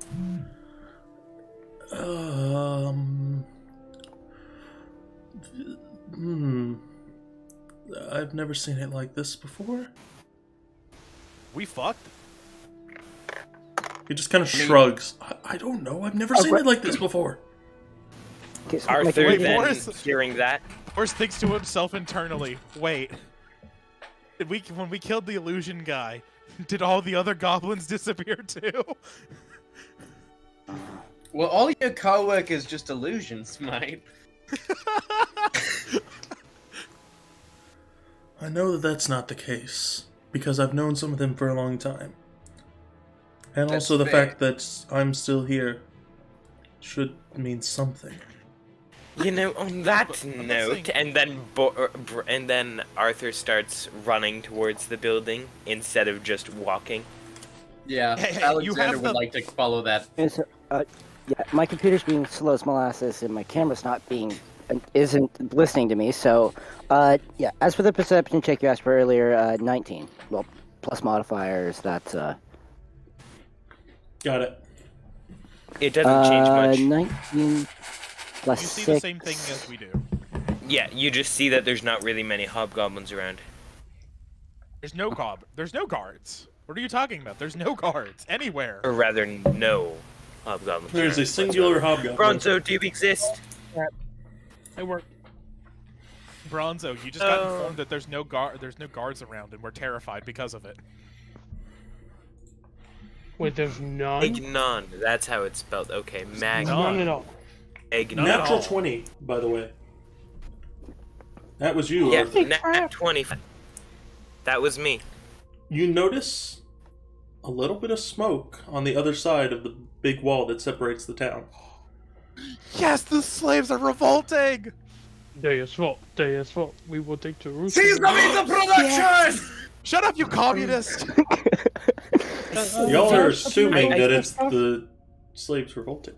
I've never seen it like this before. we fucked. He just kind of shrugs. I don't know. I've never seen it like this before. Okay, so Arthur, like, then Boris- hearing that, Force thinks to himself internally. Wait, when we killed the illusion guy, did all the other goblins disappear too? Well, all your co-workers just illusions, mate. I know that that's not the case, because I've known some of them for a long time. And That's also the fair. fact that I'm still here should mean something. You know, on that I'm not note, saying- and then Arthur starts running towards the building instead of just walking. Yeah, Hey, you Alexander have would the- like to follow that. Yeah, my computer's being slow as molasses, and my camera's not being isn't listening to me. So, yeah. As for the perception check you asked for earlier, 19. Well, plus modifiers. That's Got it. It doesn't change much. 19 plus You see 6. the same thing as we do. Yeah, you just see that there's not really many hobgoblins around. There's no guards. What are you talking about? There's no guards anywhere. Or rather, no hobgoblins. There's a around singular whatsoever. hobgoblin. Bronzo, do you exist? It worked. Bronzo, you just got informed that there's no guards around, and we're terrified because of it. Wait, there's none? Ignon, that's how it's spelled. Okay, Mag. None at all. Ignon. Natural 20, by the way. That was you, Yeah, Arthur. nat 20. That was me. You notice a little bit of smoke on the other side of the big wall that separates the town. Yes, the slaves are revolting! Deus Volt, Deus Volt. We will take to roost. Seize them in the production! Shut up, you communist! Y'all are assuming that it's the slaves revolting.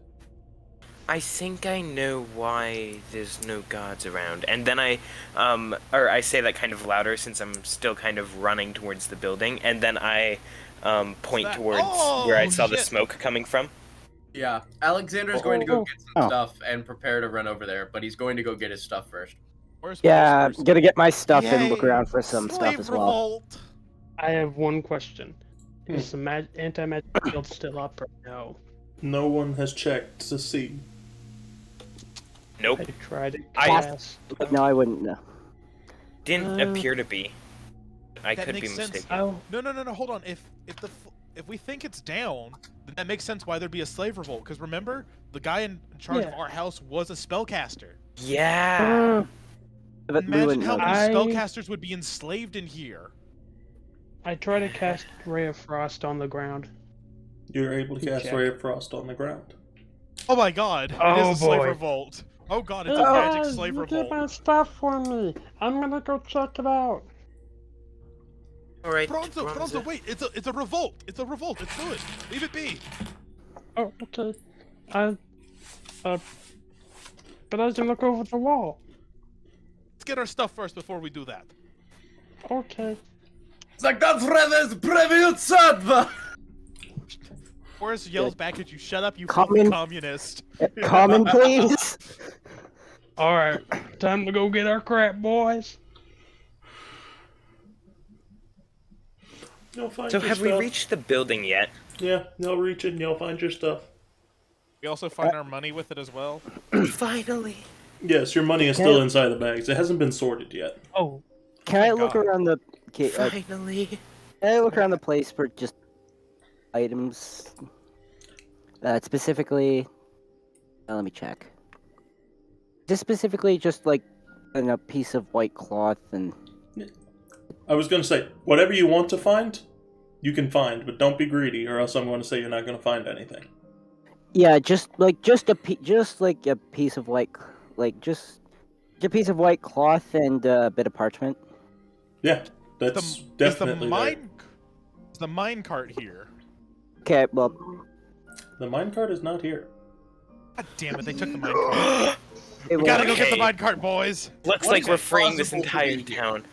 I think I know why there's no guards around. And then I say that kind of louder since I'm still kind of running towards the building, and then I point That- towards Oh, where I saw the shit. smoke coming from. Yeah, Alexander's going to go get some Oh. stuff and prepare to run over there, but he's going to go get his stuff first. Where's Yeah, first person? gonna get my stuff and look Yay, around for some slave stuff as well. revolt. I have one question. Is the anti-magic shield still up or no? No one has checked to see. Nope, I tried to I- cast. No, I wouldn't. No. didn't Uh, appear to be. I That could be makes sense. mistaken. Oh, No, hold on. If we think it's down, then that makes sense why there'd be a slave revolt. Because remember, the guy in charge of Yeah. our house was a spellcaster. Yeah. But we Imagine wouldn't how know. many I- spellcasters would be enslaved in here. I tried to cast Ray of Frost on the ground. You're able to cast Check. Ray of Frost on the ground. Oh my god, it Oh, is a slave boy. revolt. Oh god, it's a magic slave you revolt. get my stuff for me. I'm gonna go check it out. All right. Bronzo, wait, it's a revolt. It's a revolt. Let's do it. Leave it be. Oh, okay. But I can look over the wall. Let's get our stuff first before we do that. Okay. Zakafredes previutsatva! Forrest yells back at you, shut up, you Common- filthy communist. Common, please. Alright, time to go get our crap, boys. You'll find So your have we stuff. reached the building yet? Yeah, you'll reach it and you'll find your stuff. We also find our money with it as well. Finally. Yes, your money is still inside the bags. It hasn't been sorted yet. Oh, Can I Thank look God. around the? Okay, Finally. can I look around the place for just items? Specifically, let me check. Just specifically, just like a piece of white cloth and. I was going to say, whatever you want to find, you can find, but don't be greedy, or else I'm going to say you're not going to find anything. Yeah, just a piece of white, just a piece of white cloth and a bit of parchment. Yeah, that's Is definitely there. Is the mine cart here? Okay, well, The minecart is not here. God damn it, they took the mine cart. it We gotta will- go get the Okay. mine cart, boys. Looks What like is we're it freeing this possible to entire do here? town.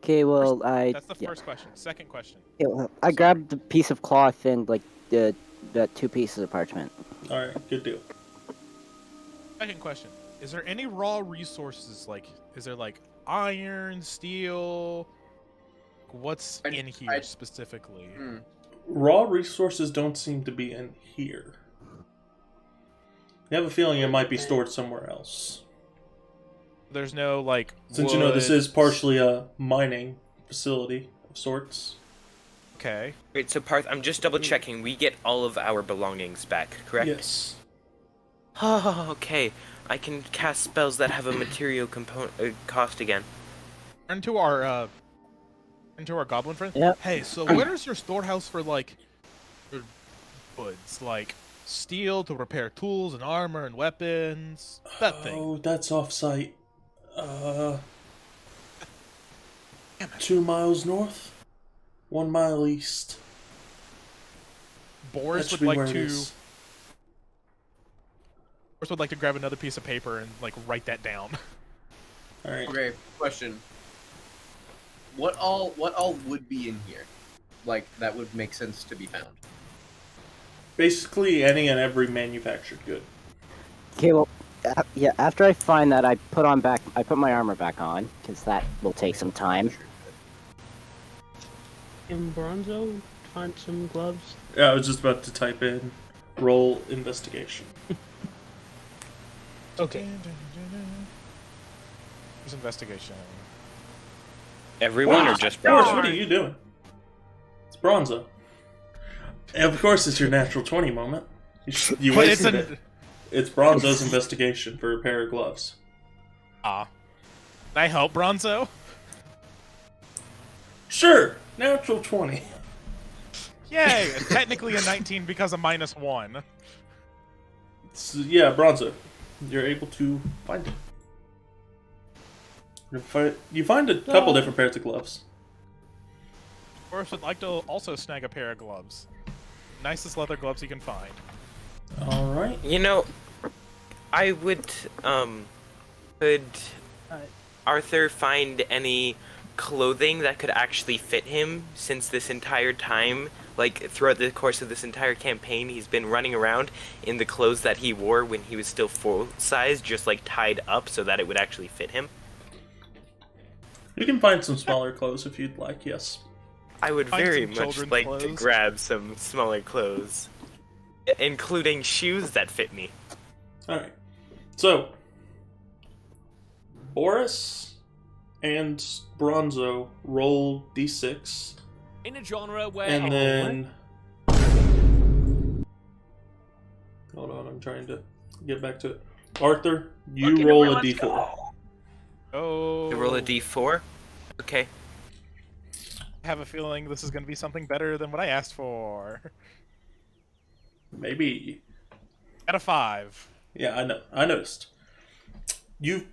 Okay, well, That's the first question. Second question. I grabbed the piece of cloth and the 2 pieces of parchment. Alright, good deal. Second question. Is there any raw resources, is there iron, steel? What's in here specifically? Raw resources don't seem to be in here. I have a feeling it might be stored somewhere else. There's no, Since you know this wood- is partially a mining facility of sorts. Okay. Wait, so Parth, I'm just double checking. We get all of our belongings back, correct? Yes. Oh, okay. I can cast spells that have a material cost again. Into our goblin friend. Yep. Hey, so where's your storehouse for like your goods, like steel to repair tools and armor and weapons? That thing. Oh, that's off-site. Damn it. 2 miles north, 1 mile east. That Boris should would be like where it to. is. Boris would like to grab another piece of paper and like write that down. All right. Okay, question. What all would be in here? Like, that would make sense to be found. Basically, any and every manufactured good. Okay, well, yeah. After I find that, I put my armor back on because that will take some time. In Bronzo, find some gloves. Yeah, I was just about to type in roll investigation. Okay. There's investigation. Everyone or just Boris, Bronzo? what are you doing? It's Bronzo. And of course, it's your natural 20 moment. You But it's wasted it. It's Bronzo's investigation for a pair of gloves. Can I help, Bronzo? Sure, natural 20. Yay! Technically a 19 because of -1. So, yeah, Bronzo, you're able to find it. You find a couple different pairs of gloves. Boris would like to also snag a pair of gloves. Nicest leather gloves you can find. All right. You know, I would, could Arthur find any clothing that could actually fit him since this entire time, like throughout the course of this entire campaign, he's been running around in the clothes that he wore when he was still full size, just like tied up so that it would actually fit him? You can find some smaller clothes if you'd like, yes. I would Find very some much children's like to clothes. grab some smaller clothes, including shoes that fit me. Alright. So, Boris and Bronzo roll d6, In a genre where and then... Hold on, I'm trying to get back to it. Arthur, you roll a d4. Oh. To roll a d4? Okay. I have a feeling this is going to be something better than what I asked for. Maybe. At a 5. Yeah, I know. I noticed.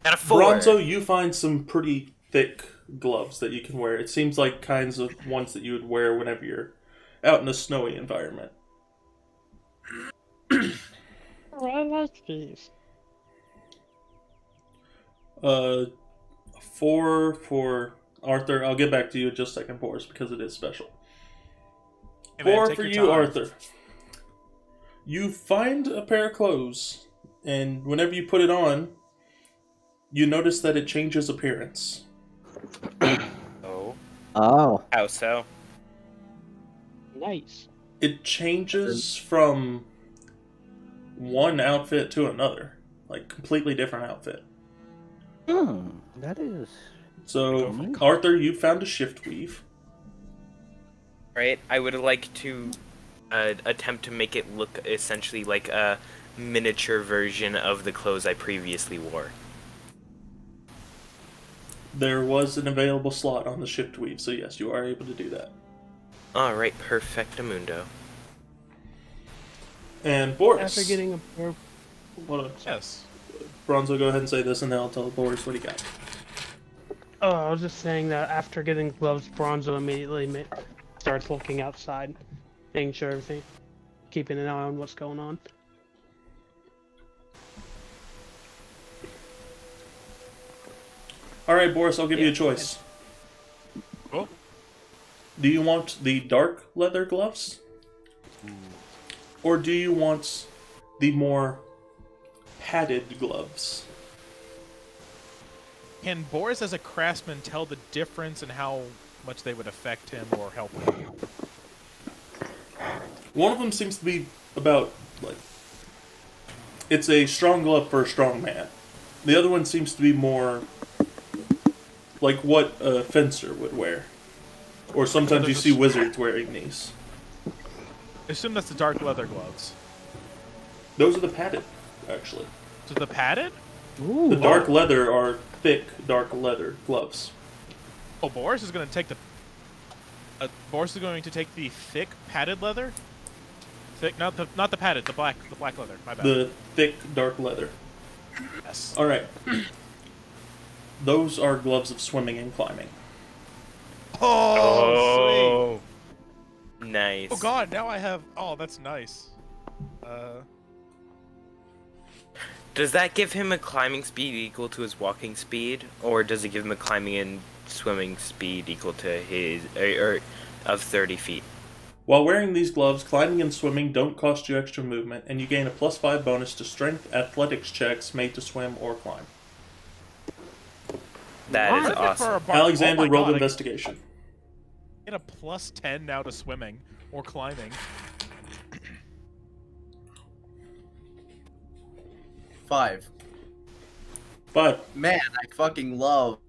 At a 4. Bronzo, you find some pretty thick gloves that you can wear. It seems like kinds of ones that you would wear whenever you're out in a snowy environment. I like these. 4 for Arthur. I'll get back to you in just a second, Boris, because it is special. Hey, man, 4 take for your you, time. Arthur. You find a pair of clothes, and whenever you put it on, you notice that it changes appearance. Oh. Oh. How so? Nice. It changes from one outfit to another. Like, completely different outfit. That is. So, Arthur, you found a shift weave. Right? I would like to attempt to make it look essentially like a miniature version of the clothes I previously wore. There was an available slot on the shift weave, so yes, you are able to do that. Alright, perfectamundo. And Boris. After getting a pair. Hold on. Yes. Bronzo, go ahead and say this, and then I'll tell Boris what he got. Oh, I was just saying that after getting gloves, Bronzo immediately starts looking outside, making sure everything, keeping an eye on what's going on. Alright, Boris, I'll give you a choice. Cool. Do you want the dark leather gloves? Or do you want the more padded gloves? Can Boris, as a craftsman, tell the difference in how much they would affect him or help him? One of them seems to be about, like, it's a strong glove for a strong man. The other one seems to be more like what a fencer would wear. Or sometimes you see wizards wearing these. I assume that's the dark leather gloves. Those are the padded, actually. So the padded? The dark leather are thick, dark leather gloves. Oh, Boris is going to take the. Boris is going to take the thick padded leather. Thick, not the padded, the black leather. My bad. The thick, dark leather. Yes. All right. Those are gloves of swimming and climbing. Oh, sweet. Nice. Oh God, now I have. Oh, that's nice. Does that give him a climbing speed equal to his walking speed, or does it give him a climbing and swimming speed equal to his or of 30 feet? While wearing these gloves, climbing and swimming don't cost you extra movement, and you gain a +5 bonus to strength athletics checks made to swim or climb. That is awesome. Alexander, Oh my roll God, investigation. I get a +10 now to swimming or climbing. 5. 5. Man, I fucking love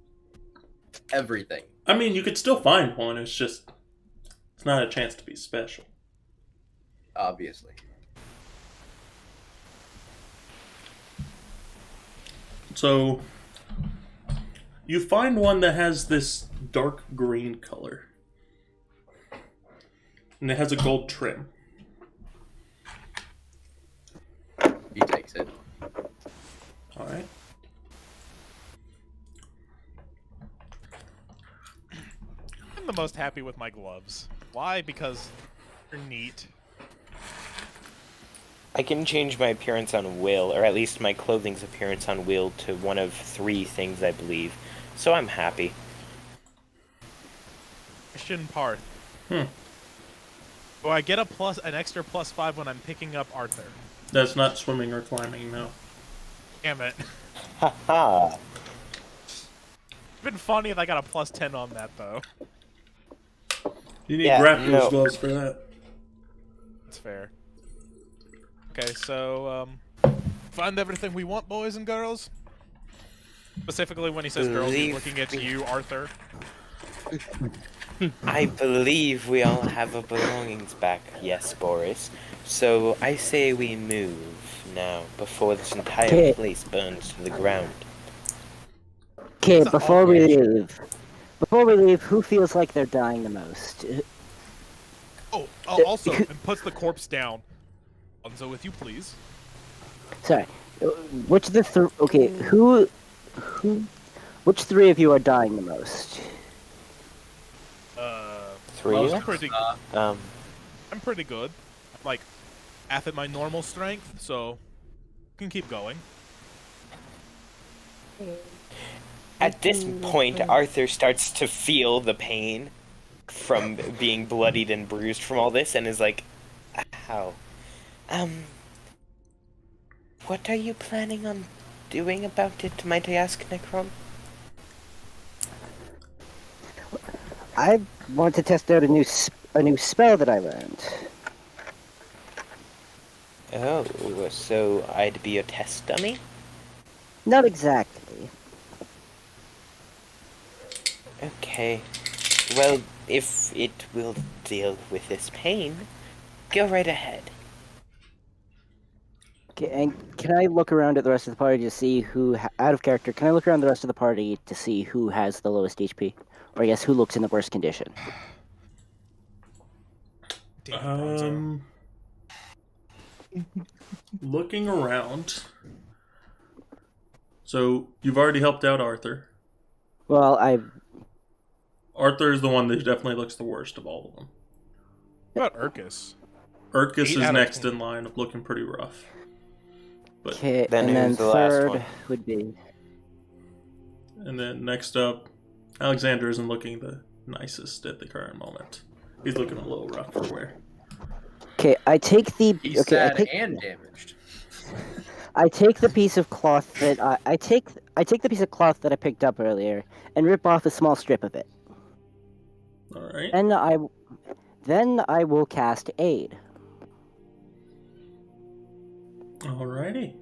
everything. I mean, you could still find one. It's just, it's not a chance to be special. Obviously. So, you find one that has this dark green color. And it has a gold trim. He takes it. Alright. I'm the most happy with my gloves. Why? Because they're neat. I can change my appearance on will, or at least my clothing's appearance on will, to one of 3 things, I believe. So I'm happy. Christian Parth. Hmm. Oh, I get an extra +5 when I'm picking up Arthur. That's not swimming or climbing, no. Damn it. Haha. It's been funny if I got a +10 on that though. You need Yeah, grappler's no. gloves for that. That's fair. Okay, so find everything we want, boys and girls. Specifically, when he says girls, he's looking at you, Arthur. I believe we all have our belongings back, yes, Boris. So I say we move now, before this entire Okay. place burns to the ground. Okay, It's before we obvious. leave, who feels like they're dying the most? Oh, also, and puts the corpse down. Onzo, with you, please. Sorry, which of the okay, which 3 of you are dying the most? 3? I'm pretty, Um, I'm pretty good. I'm like half at my normal strength, so can keep going. at this point, Arthur starts to feel the pain from being bloodied and bruised from all this, and is like, ow. What are you planning on doing about it, might I ask, Necron? I want to test out a new spell that I learned. Oh, so I'd be a test dummy? Not exactly. Okay. Well, if it will deal with this pain, go right ahead. Okay, and can I look around at the rest of the party to see who, out of character, can I look around the rest of the party to see who has the lowest HP? Or I guess who looks in the worst condition? Damn, Onzo. Looking around. So, you've already helped out Arthur. Well, Arthur is the one that definitely looks the worst of all of them. What about Urkus? Urkus 8 is out of next 10. in line of looking pretty rough. But, okay, Then and then who's the last third one? would be... and then next up, Alexander isn't looking the nicest at the current moment. He's looking a little rough for wear. Okay, I take the... He's okay, sad and damaged. I take the piece of cloth that I take the piece of cloth that I picked up earlier and rip off a small strip of it. Alright. Then I will cast aid. Alrighty.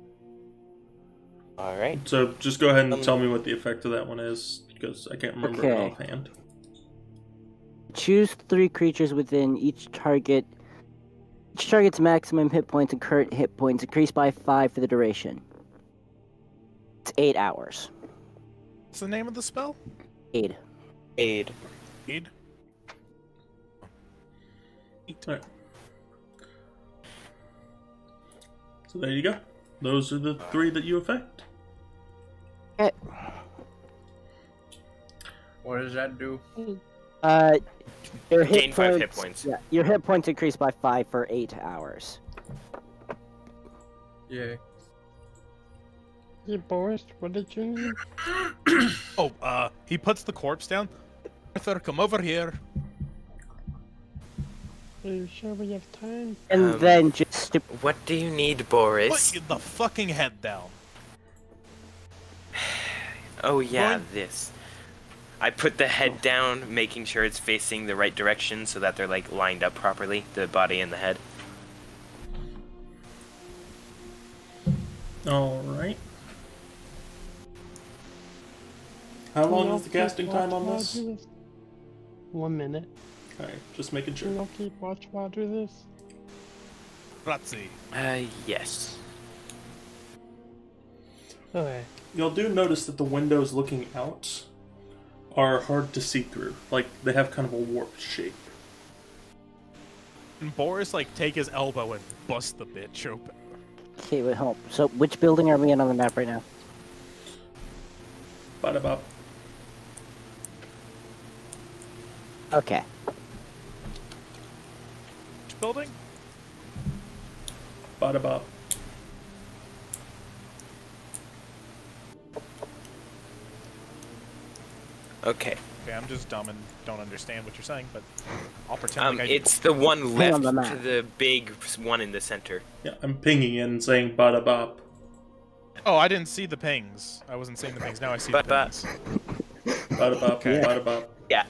Alright. So just go ahead and tell me what the effect of that one is, because I can't remember it Okay. offhand. Choose 3 creatures within each target. Each target's maximum hit points and current hit points increase by 5 for the duration. It's 8 hours. What's the name of the spell? Aid. Aid. Need? Alright. So there you go. Those are the 3 that you affect. Okay. What does that do? Your hit Gain 5 hit points. Yeah, your hit points increase by 5 for 8 hours. Yeah. Hey, Boris, what did you need? Oh, he puts the corpse down. Arthur, come over here. Are you sure we have time? And then just What do you need, Boris? Put the fucking head down. Oh yeah, What? this. I put the head down, making sure it's facing the right direction so that they're like lined up properly, the body and the head. Alright. How long is the casting time on this? 1 minute. Okay, just making Can sure. you keep watch while I do this? Grazie. Yes. Okay. Y'all do notice that the windows looking out are hard to see through. Like, they have kind of a warped shape. And Boris, like, take his elbow and bust the bitch open. okay, wait, hold on. So which building are we in on the map right now? Bada bop. Okay. Which building? Bada bop. Okay. Okay, I'm just dumb and don't understand what you're saying, but I'll pretend like I It's the one on left the to map. the big one in the center. Yeah, I'm pinging it and saying bada bop. Oh, I didn't see the pings. I wasn't seeing the pings. Now I see But- the pings. Bada bop, Okay. bada bop. Yeah.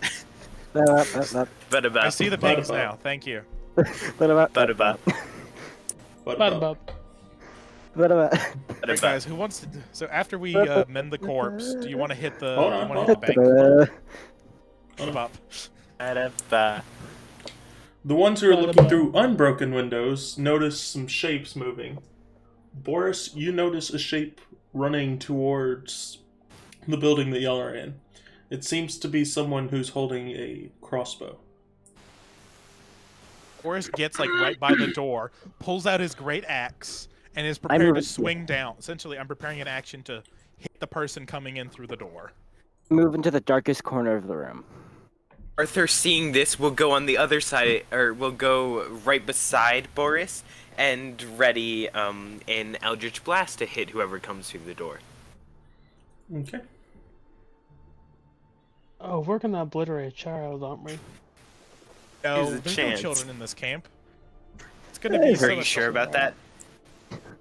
Ba-da-ba-ba, But I about. see the Bada pings bop. now. Thank you. ba-da-ba, But about. Bada Bada bop. ba-da-ba. Hey guys, who wants to? So after we mend the corpse, do you want to hit the? Hold do you on, want to hold hit the bank? Ba-da-ba. What about? The ones who are looking through unbroken windows notice some shapes moving. Boris, you notice a shape running towards the building that y'all are in. It seems to be someone who's holding a crossbow. Boris gets like right by the door, pulls out his great axe, and is I'm prepared to moving- swing down. Essentially, I'm preparing an action to hit the person coming in through the door. Move into the darkest corner of the room. Arthur, seeing this, will go on the other side, or will go right beside Boris, and ready an Eldritch Blast to hit whoever comes through the door. Okay. Oh, we're gonna obliterate a child, aren't we? No, There's a there's chance. no children in this camp. It's gonna be. Are you sure about that?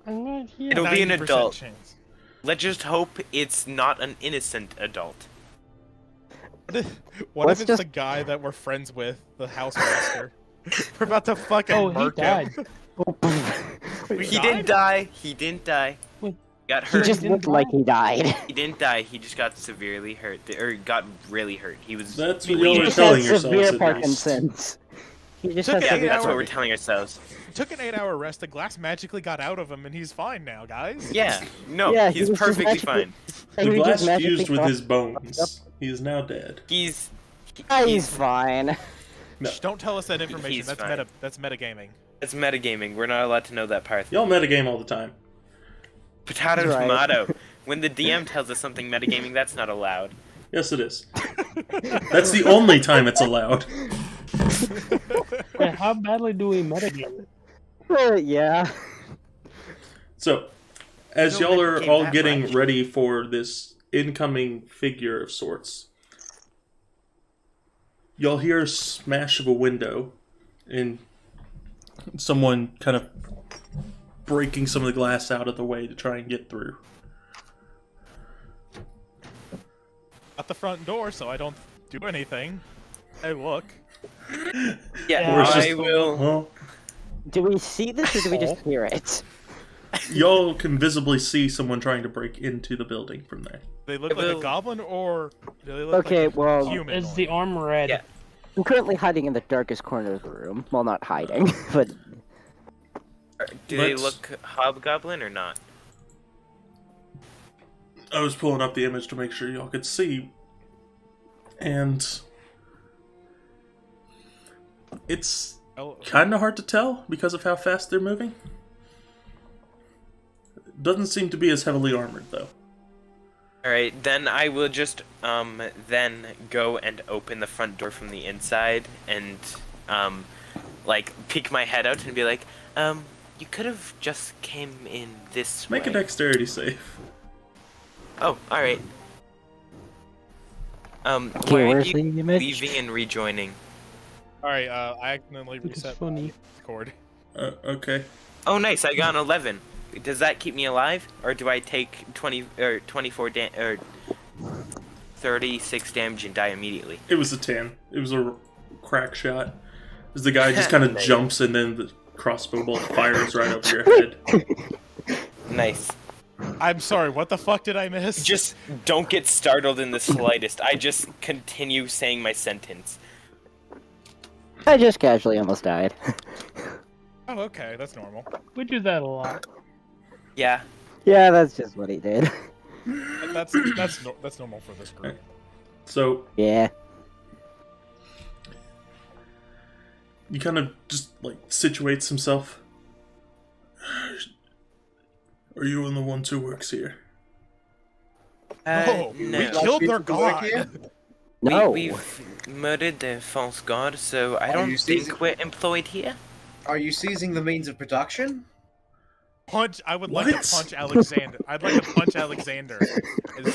I'm not here. It'll be an 90% adult. chance. Let's just hope it's not an innocent adult. What Let's if it's just- the guy that we're friends with, the housemaster? We're about to fucking Oh, he murk died. him. He died? didn't die. He didn't die. Wait. Got He hurt. just didn't looked like die? he died. He didn't die. He just got severely hurt, or got really hurt. He was. That's what He y'all are just telling had yourselves severe at least. Parkinson's. He just Took has it- Yeah, severe that's what we're Parkinson's. telling ourselves. Took an 8-hour rest. The glass magically got out of him, and he's fine now, guys. Yeah. No, Yeah, he he's was just perfectly magically- fine. The He just glass magically fused with crossed- his bones. He is now dead. He's. He's fine. No. Shh, don't tell us that information. He's That's fine. That's metagaming. It's metagaming. We're not allowed to know that part. Y'all metagame all the time. Potato, Right. tomato. When the DM tells us something metagaming, that's not allowed. Yes, it is. That's the only time it's allowed. Wait, how badly do we metagame? Yeah. So, as Don't y'all are metagame all that getting much. ready for this incoming figure of sorts, y'all hear a smash of a window and someone kind of breaking some of the glass out of the way to try and get through. At the front door, so I don't do anything. Hey, look. Yeah, Or it's I just- will. Well, Do we see this or do we just hear it? y'all can visibly see someone trying to break into the building from there. They look I like a will- goblin, or do they look Okay, like a well- human? Is the arm red? Yeah. I'm currently hiding in the darkest corner of the room. Well, not hiding, but Do they Let's- look hobgoblin or not? I was pulling up the image to make sure y'all could see. And it's Oh, kind of hard to tell because of how fast they're moving. Doesn't seem to be as heavily armored, though. Alright, then I will just, then go and open the front door from the inside and, like, peek my head out and be like, you could have just came in this way. Make a dexterity save. Oh, alright. Okay, Why are where's you the image? leaving and rejoining? alright, I accidentally It's reset funny. the cord. Okay. Oh, nice, I got an 11. Does that keep me alive? Or do I take 20, or 24 or 36 damage and die immediately? It was a 10. It was a crack shot. As the guy just kind of jumps and then the crossbow bolt fires right over your head. Nice. I'm sorry, what the fuck did I miss? Just don't get startled in the slightest. I just continue saying my sentence. I just casually almost died. Oh, okay, that's normal. We do that a lot. Yeah. Yeah, that's just what he did. That's normal for this group. So, Yeah. he kind of just, like, situates himself. Are you one of the ones who works here? Oh, no. we killed their people work god. here? No. We've murdered the false god, so I Are don't you think seizing- we're employed here. Are you seizing the means of production? Punch! I would like What? to punch Alexander. I'd like to punch Alexander. I'd like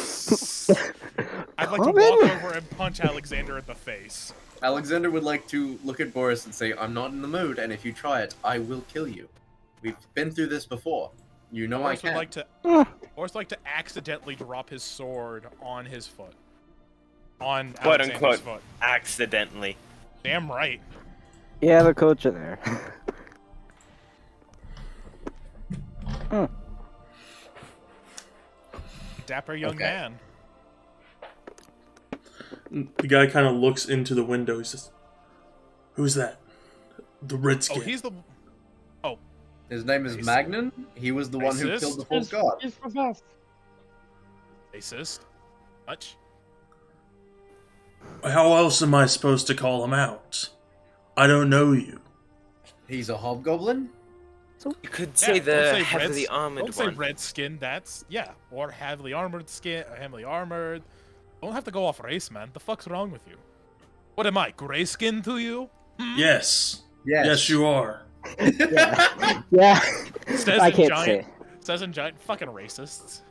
to Common? walk over and punch Alexander in the face. Alexander would like to look at Boris and say, I'm not in the mood, and if you try it, I will kill you. We've been through this before. You know I Boris would can. like to. Boris would like to accidentally drop his sword on his foot. On Quote Alexander's unquote. foot. Accidentally. Damn right. Yeah, the coach are there. Dapper young Okay. man. The guy kind of looks into the window. He says, "Who's that?" The Redskin. Oh, he's the. His name is Racist. Magnan. He was the one who Racist. killed the false god. It's for fast. Racist. Much. How else am I supposed to call him out? I don't know you. He's a hobgoblin? You could say Yeah, the don't say heavily reds- armored Don't say one. red skin. That's yeah, or heavily armored skin. Heavily armored. Don't have to go off race, man. The fuck's wrong with you? What am I, gray skin to you? Yes. Yes. Yes, you are. Yeah. Yeah. Says I in can't giant. say. Says in giant. Fucking racists.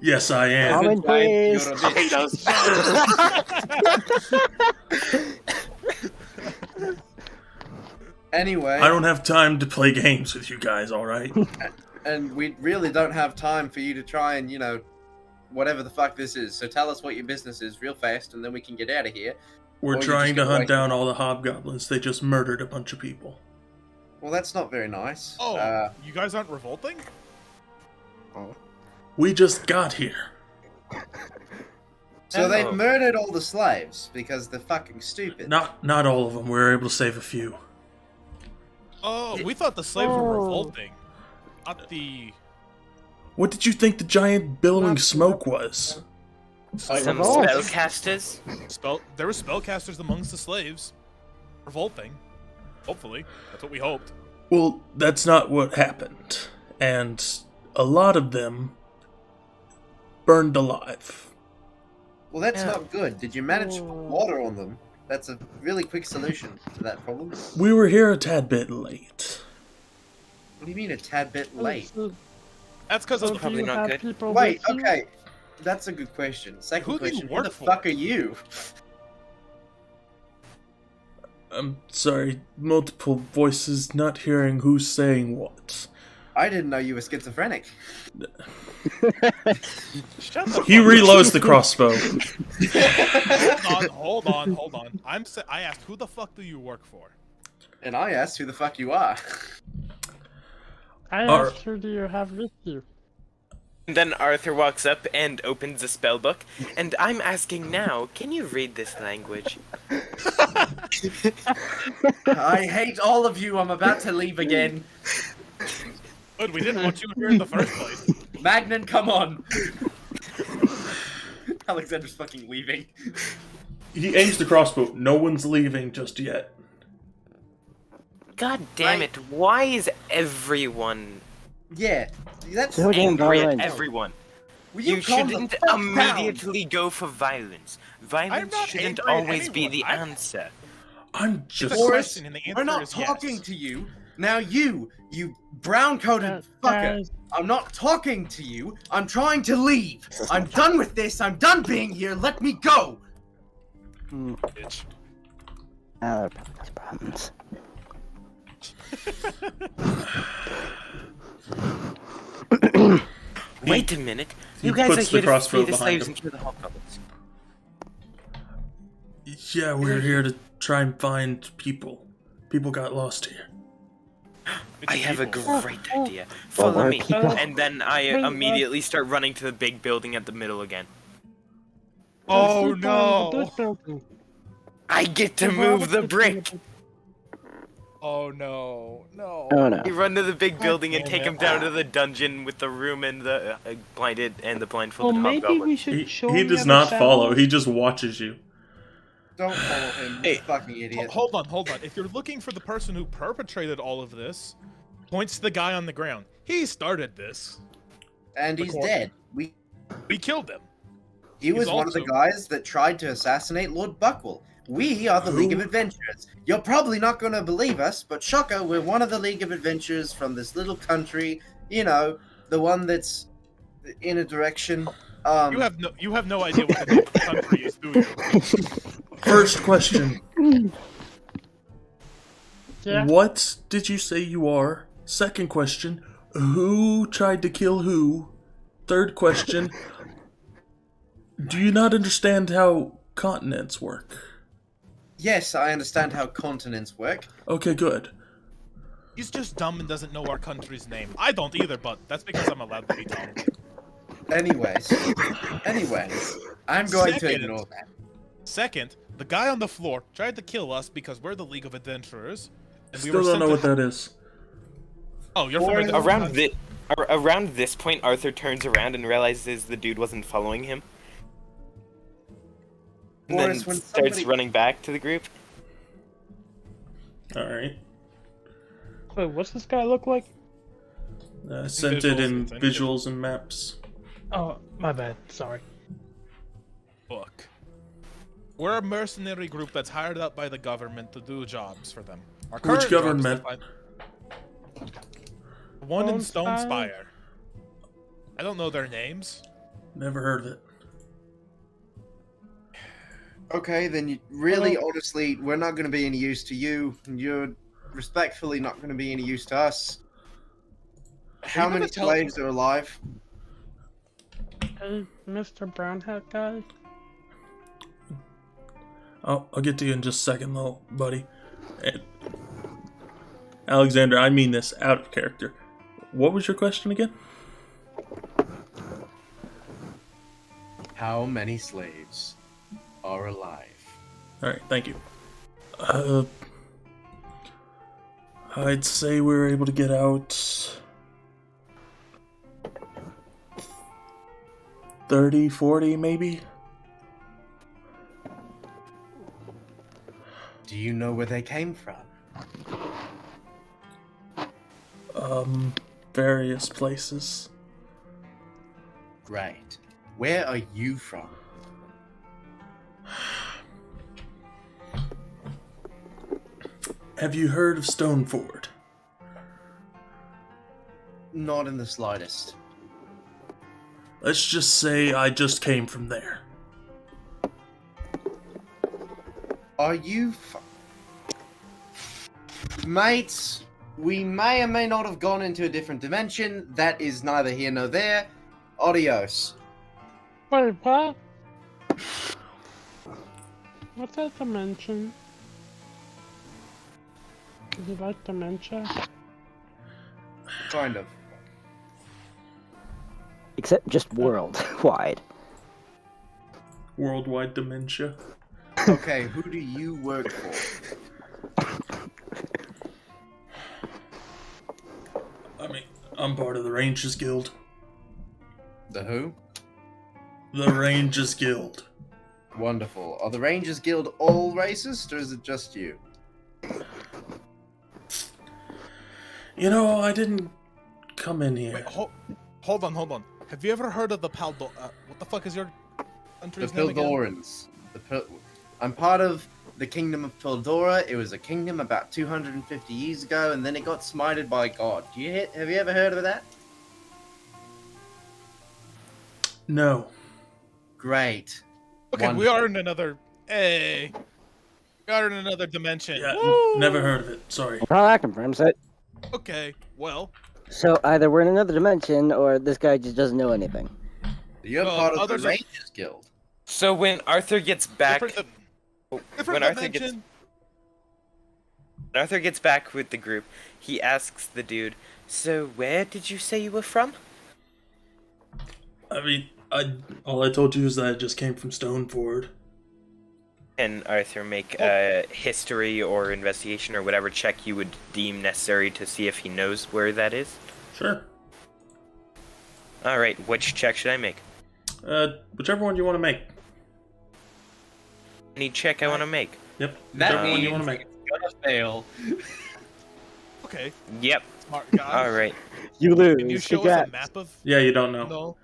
Yes, I am. Common Giant, please. you're a bitch. Anyway, I don't have time to play games with you guys, alright? and we really don't have time for you to try and, whatever the fuck this is. So tell us what your business is real fast, and then we can get out of here. We're Or you trying just to get hunt right- down all the hobgoblins. They just murdered a bunch of people. Well, that's not very nice. Oh, you guys aren't revolting? We just got here. So they've Oh. murdered all the slaves because they're fucking stupid. Not all of them. We were able to save a few. Oh, we thought the slaves were revolting. Not the. What did you think the giant billowing smoke was? Some Revolt. spellcasters. There were spellcasters amongst the slaves. Revolting. Hopefully. That's what we hoped. Well, that's not what happened. And a lot of them burned alive. Well, that's not good. Did you manage to put water on them? That's a really quick solution to that problem. What We were here a tad bit late. do you mean a tad bit late? That's because of the. Probably not good. People Wait, with you? okay. That's a good question. Second Who do you question, who work the for? fuck are you? I'm sorry, multiple voices, not hearing who's saying what. I didn't know you were schizophrenic. Shut the He fuck reloads the crossbow. up. Hold on. I asked, who the fuck do you work for? And I asked who the fuck you are. I Ar- asked who do you have with you? Then Arthur walks up and opens a spell book, and I'm asking now, can you read this language? I hate all of you. I'm about to leave again. Good, we didn't want you here in the first place. Magnan, come on. Alexander's fucking leaving. He aims the crossbow. No one's leaving just yet. God damn it! Why is everyone Yeah, that's So again, angry at violence. everyone? Will You calm the shouldn't fuck down? immediately go for violence. Violence not shouldn't angry at always be anyone. the I'm- answer. I'm It's just. a Boris, question, and the answer We're not is talking yes. to you. Now you brown-coated fucker. Guys, I'm not talking to you. I'm trying to leave. I'm done with this. I'm done being here. Let me go. Bitch. There are probably these problems. Wait a minute. He You guys are puts the here to crossbow free the behind slaves him. and kill the hobgoblins. Yeah, we're here to try and find people. People got lost here. I have a people. great idea. Follow we're me. people. And then I immediately start running to the big building at the middle again. Oh let's go to no! this building. I get to move the brick! Oh no! No! Oh no. You run to the big building and damn take it. him down to the dungeon with the room and the blinded and the Well, blindfolded maybe hobgoblin. we should show He him does the not other follow. cells. He just watches you. Don't follow him, Hey. you fucking idiot. Hold on. If you're looking for the person who perpetrated all of this, points to the guy on the ground. He started this. And he's Record. dead. We killed him. He was He's one of the also- guys that tried to assassinate Lord Buckwell. We are the Who? League of Adventurers. You're probably not going to believe us, but shocker, we're one of the League of Adventurers from this little country. You know, the one that's in a direction. You have no idea what the name of the country is, do you? First question. Yeah. What did you say you are? Second question. Who tried to kill who? Third question. Do you not understand how continents work? Yes, I understand how continents work. Okay, good. He's just dumb and doesn't know our country's name. I don't either, but that's because I'm allowed to be dumb. Anyways, I'm going to Second. ignore that. Second, the guy on the floor tried to kill us because we're the League of Adventurers. And we Still were don't sent know to what that is. Oh, you're from a different country. Around this point, Arthur turns around and realizes the dude wasn't following him. And Boris, then when starts somebody- running back to the group. Alright. Wait, what's this guy look like? Sent Visuals, it in it's in visuals and maps. Oh, my bad. Sorry. Look. We're a mercenary group that's hired out by the government to do jobs for them. Our Which current job is to government? find- One in Stone Stone Spire? Spire. I don't know their names. Never heard of it. Okay, then you really, honestly, we're not going to be any use to you. You're respectfully not going to be any use to us. How gonna many tell- slaves are alive? Hey, Mr. Brown Hat guy. I'll get to you in just a second, little buddy. And Alexander, I mean this out of character. What was your question again? How many slaves are alive? Alright, thank you. I'd say we were able to get out 30, 40 maybe? Do you know where they came from? Various places. Great. Where are you from? Have you heard of Stoneford? Not in the slightest. Let's just say I just came from there. Are you Mates, we may or may not have gone into a different dimension. That is neither here nor there. Adios. Wait, what? What's that dimension? Is it like dementia? Kind of. Except just worldwide. Worldwide dementia. Okay, who do you work for? I mean, I'm part of the Rangers Guild. The who? The Rangers Guild. Wonderful. Are the Rangers Guild all racist, or is it just you? You know, I didn't come in here. Wait, hold on. Have you ever heard of the what the fuck is your The country's name again? Pildorans. I'm part of the Kingdom of Pildora. It was a kingdom about 250 years ago, and then it got smited by God. Have you ever heard of that? No. Great. Okay, we Wonderful. are in another. Hey, we are in another dimension. Yeah, Woo! never heard of it. Sorry. Well, that confirms it. Okay, well, So either we're in another dimension, or this guy just doesn't know anything. You're Well, part of the others are- Rangers Guild. So when Arthur gets back, different when Arthur gets dimension. when Arthur gets back with the group, he asks the dude, "So where did you say you were from?" I mean, all I told you is that I just came from Stoneford. Can Arthur make a history or investigation or whatever check you would deem necessary to see if he knows where that is? Sure. All right, which check should I make? Whichever one you want to make. Any check I want to make? Yep. That Whichever one means you want to make. it's gonna fail. Okay, Yep. smart guy. All right. You lose. Can you show us Congrats. a map of? Yeah, you don't know. No.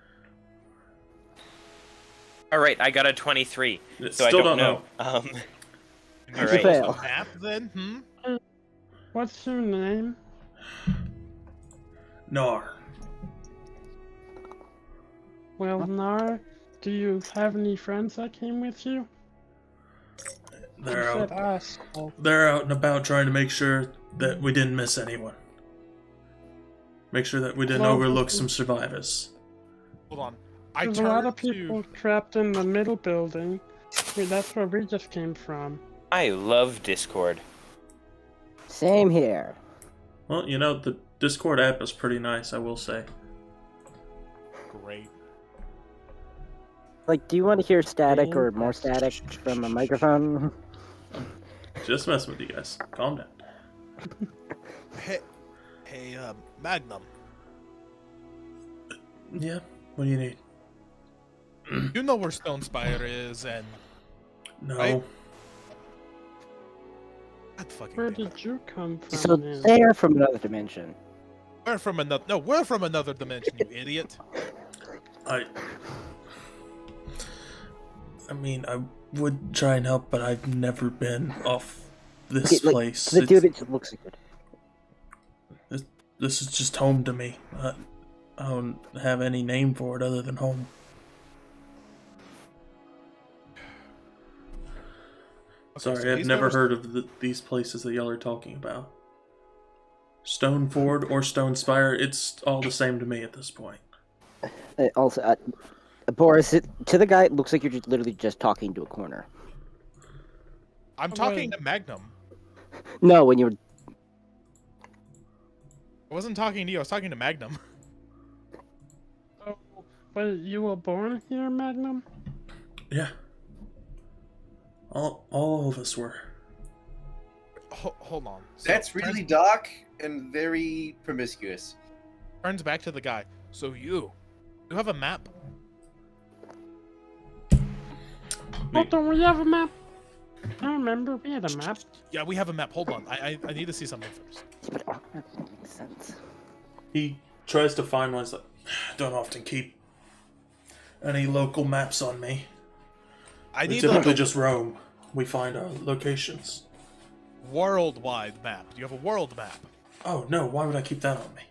All right, I got a 23, so Still I don't don't know. Can All you right. show us Fail. a map then? What's your name? Nar. Well, Nar, do you have any friends that came with you? They're You said out. us. Oh, They're out and about trying to make sure that we didn't miss anyone. Make sure that we didn't Well, overlook some survivors. Hold on. I there's a lot of turned people to. trapped in the middle building. That's where we just came from. I love Discord. Same here. Well, you know, the Discord app is pretty nice, I will say. Great. Like, do you want to hear static or more static from a microphone? Just messing with you guys. Calm down. Hey, Magnum. Yeah, what do you need? You know where Stone Spire is, and No. Right? God fucking Where damn it. did you come from? So then? they're from another dimension. We're from another. No, we're from another dimension. You idiot. I mean, I would try and help, but I've never been off this Okay, like, place. the dude, it just looks like it. This is just home to me. I don't have any name for it other than home. Okay, Sorry, so I've he's never heard of these places that y'all are talking about. Stoneford or Stone Spire, it's all the same to me at this point. Also, Boris, to the guy, it looks like you're just literally just talking to a corner. I'm talking to Magnum. No, when you were. I wasn't talking to you. I was talking to Magnum. Oh, but you were born here, Magnum? Yeah. All of us were. Hold on. So That's really dark and very promiscuous. turns back to the guy. So you have a map? Oh, don't we have a map? I remember we had a map. Yeah, we have a map. Hold on. I need to see something first. But that makes sense. He tries to find one. He's like, don't often keep any local maps on me. I We need typically like a just roam. We find our locations. worldwide map. Do you have a world map? Oh no, why would I keep that on me?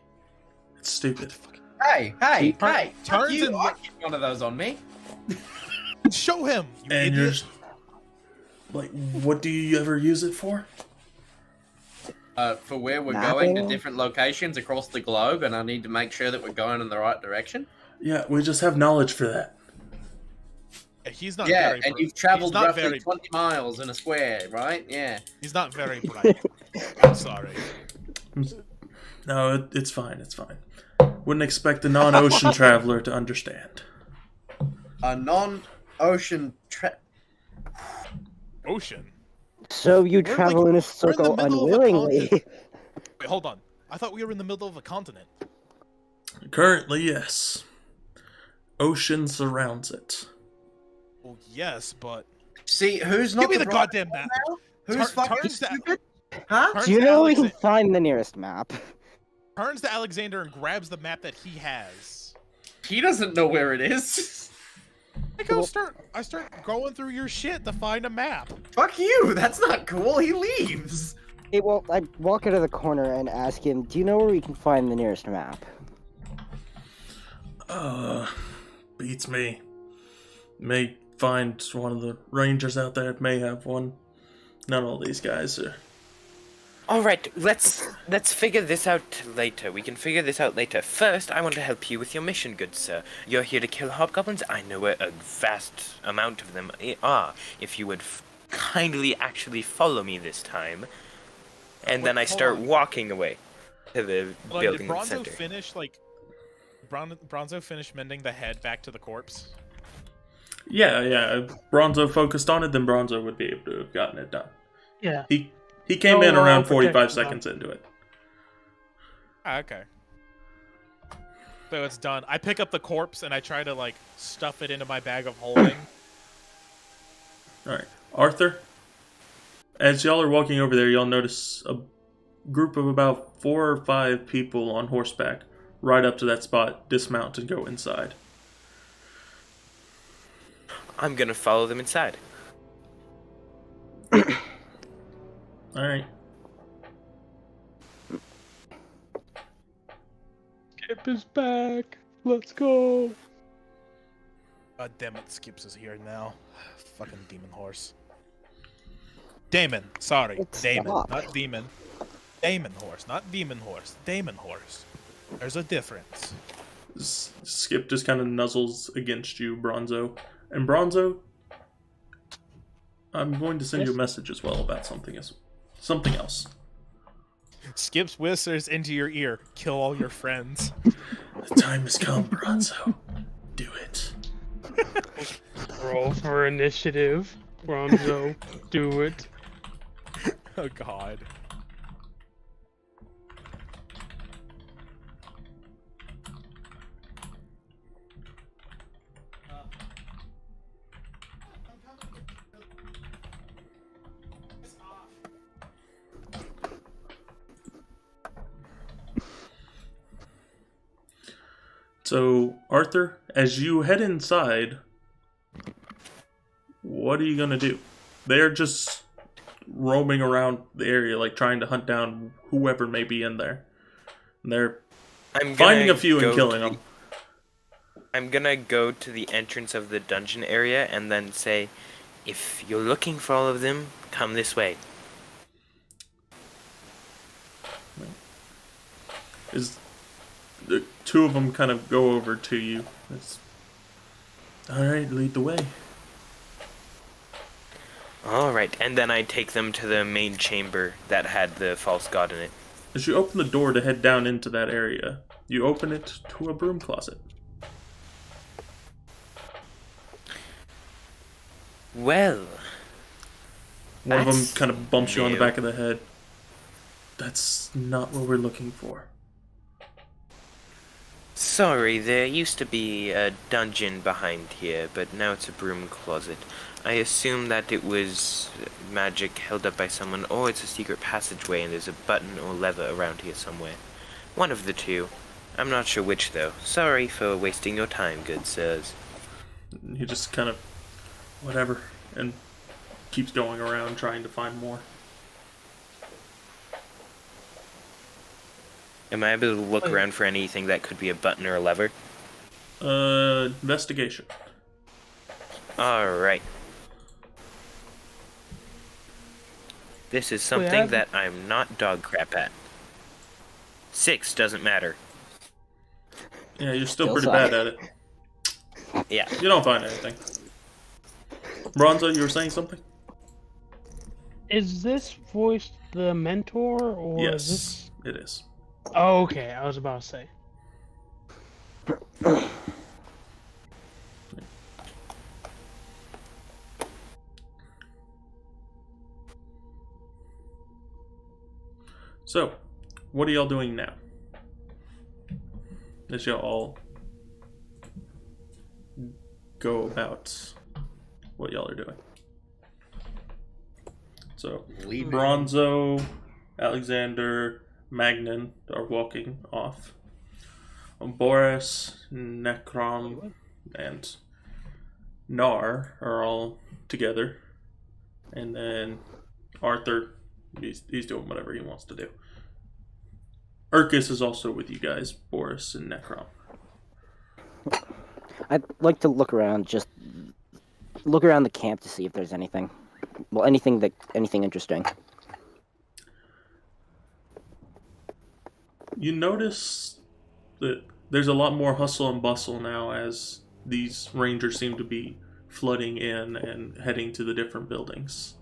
It's stupid. Hey, hey, hey! turns You and I keep one of those on me. Show him. You And you're idiot. just, like, what do you ever use it for? For where we're going to Mapping? different locations across the globe, and I need to make sure that we're going in the right direction. Yeah, we just have knowledge for that. He's not Yeah, very and bright. you've traveled He's not roughly very 20 miles in a square, right? Yeah. He's not very bright. I'm sorry. No, it's fine. It's fine. Wouldn't expect a non-ocean traveler to understand. A non-ocean Ocean. So you We're travel like- in a we're in the circle middle of a unwillingly. continent. Wait, hold on. I thought we were in the middle of a continent. Currently, yes. Ocean surrounds it. Well, yes, but See, who's not give me the bright goddamn map. now? Who's Tur- fucking turns to- stupid? Huh? Turns Do you to know where we can Alexa- find the nearest map? Turns to Alexander and grabs the map that he has. He doesn't know where it is. I start going through your shit to find a map. Fuck you. That's not cool. He leaves. Hey, well, I walk out of the corner and ask him, do you know where we can find the nearest map? Beats me. May find one of the rangers out there. May have one. Not all these guys are. All right, let's figure this out later. We can figure this out later. First, I want to help you with your mission, good sir. You're here to kill hobgoblins. I know where a vast amount of them are. If you would kindly actually follow me this time, and then I Hold start on. walking away to the Like, building did in the Bronzo center. finish Bronzo finish mending the head back to the corpse? Yeah. If Bronzo focused on it, then Bronzo would be able to have gotten it done. Yeah. He came No, in around protection 45 zone. seconds into it. Ah, okay. So it's done. I pick up the corpse and I try to like stuff it into my bag of holding. Alright. Arthur, as y'all are walking over there, y'all notice a group of about 4 or 5 people on horseback ride up to that spot, dismount, and go inside. I'm gonna follow them inside. Alright. Skip is back. Let's go. God damn it, Skips is here now. Fucking demon horse. Damon, sorry. Damon, Stop. not demon. Damon horse, not demon horse. Damon horse. There's a difference. Skip just kind of nuzzles against you, Bronzo. And Bronzo, I'm going to send you a message as well about something else. Skips whispers into your ear. Kill all your friends. The time has come, Bronzo. Do it. Roll for initiative. Bronzo, do it. Oh god. So, Arthur, as you head inside, what are you going to do? They're just roaming around the area, like trying to hunt down whoever may be in there. And they're I'm finding gonna a few and go killing to them. I'm gonna go to the entrance of the dungeon area and then say, if you're looking for all of them, come this way. The 2 of them kind of go over to you. Alright, lead the way. Alright, and then I take them to the main chamber that had the false god in it. As you open the door to head down into that area, you open it to a broom closet. Well, One of them That's kind of bumps you on the new. back of the head. That's not what we're looking for. sorry, there used to be a dungeon behind here, but now it's a broom closet. I assume that it was magic held up by someone, or it's a secret passageway and there's a button or lever around here somewhere. One of the two. I'm not sure which, though. Sorry for wasting your time, good sirs. He just kind of, whatever, and keeps going around trying to find more. Am I able to look Wait. around for anything that could be a button or a lever? Investigation. Alright. This is something have- that I'm not dog crap at. 6 doesn't matter. Yeah, you're still Still pretty suck. bad at it. Yeah. You don't find anything. Bronzo, you were saying something? Is this voice the mentor, or is Yes, this? it is. Oh, okay, I was about to say. So, what are y'all doing now? As y'all all go about what y'all are doing. So, Leaving. Bronzo, Alexander, Magnan are walking off. Boris, Necrom, and Nar are all together. And then Arthur, he's doing whatever he wants to do. Urkus is also with you guys, Boris and Necrom. I'd like to look around, just look around the camp to see if there's anything. Well, anything interesting. You notice that there's a lot more hustle and bustle now as these rangers seem to be flooding in and heading to the different buildings.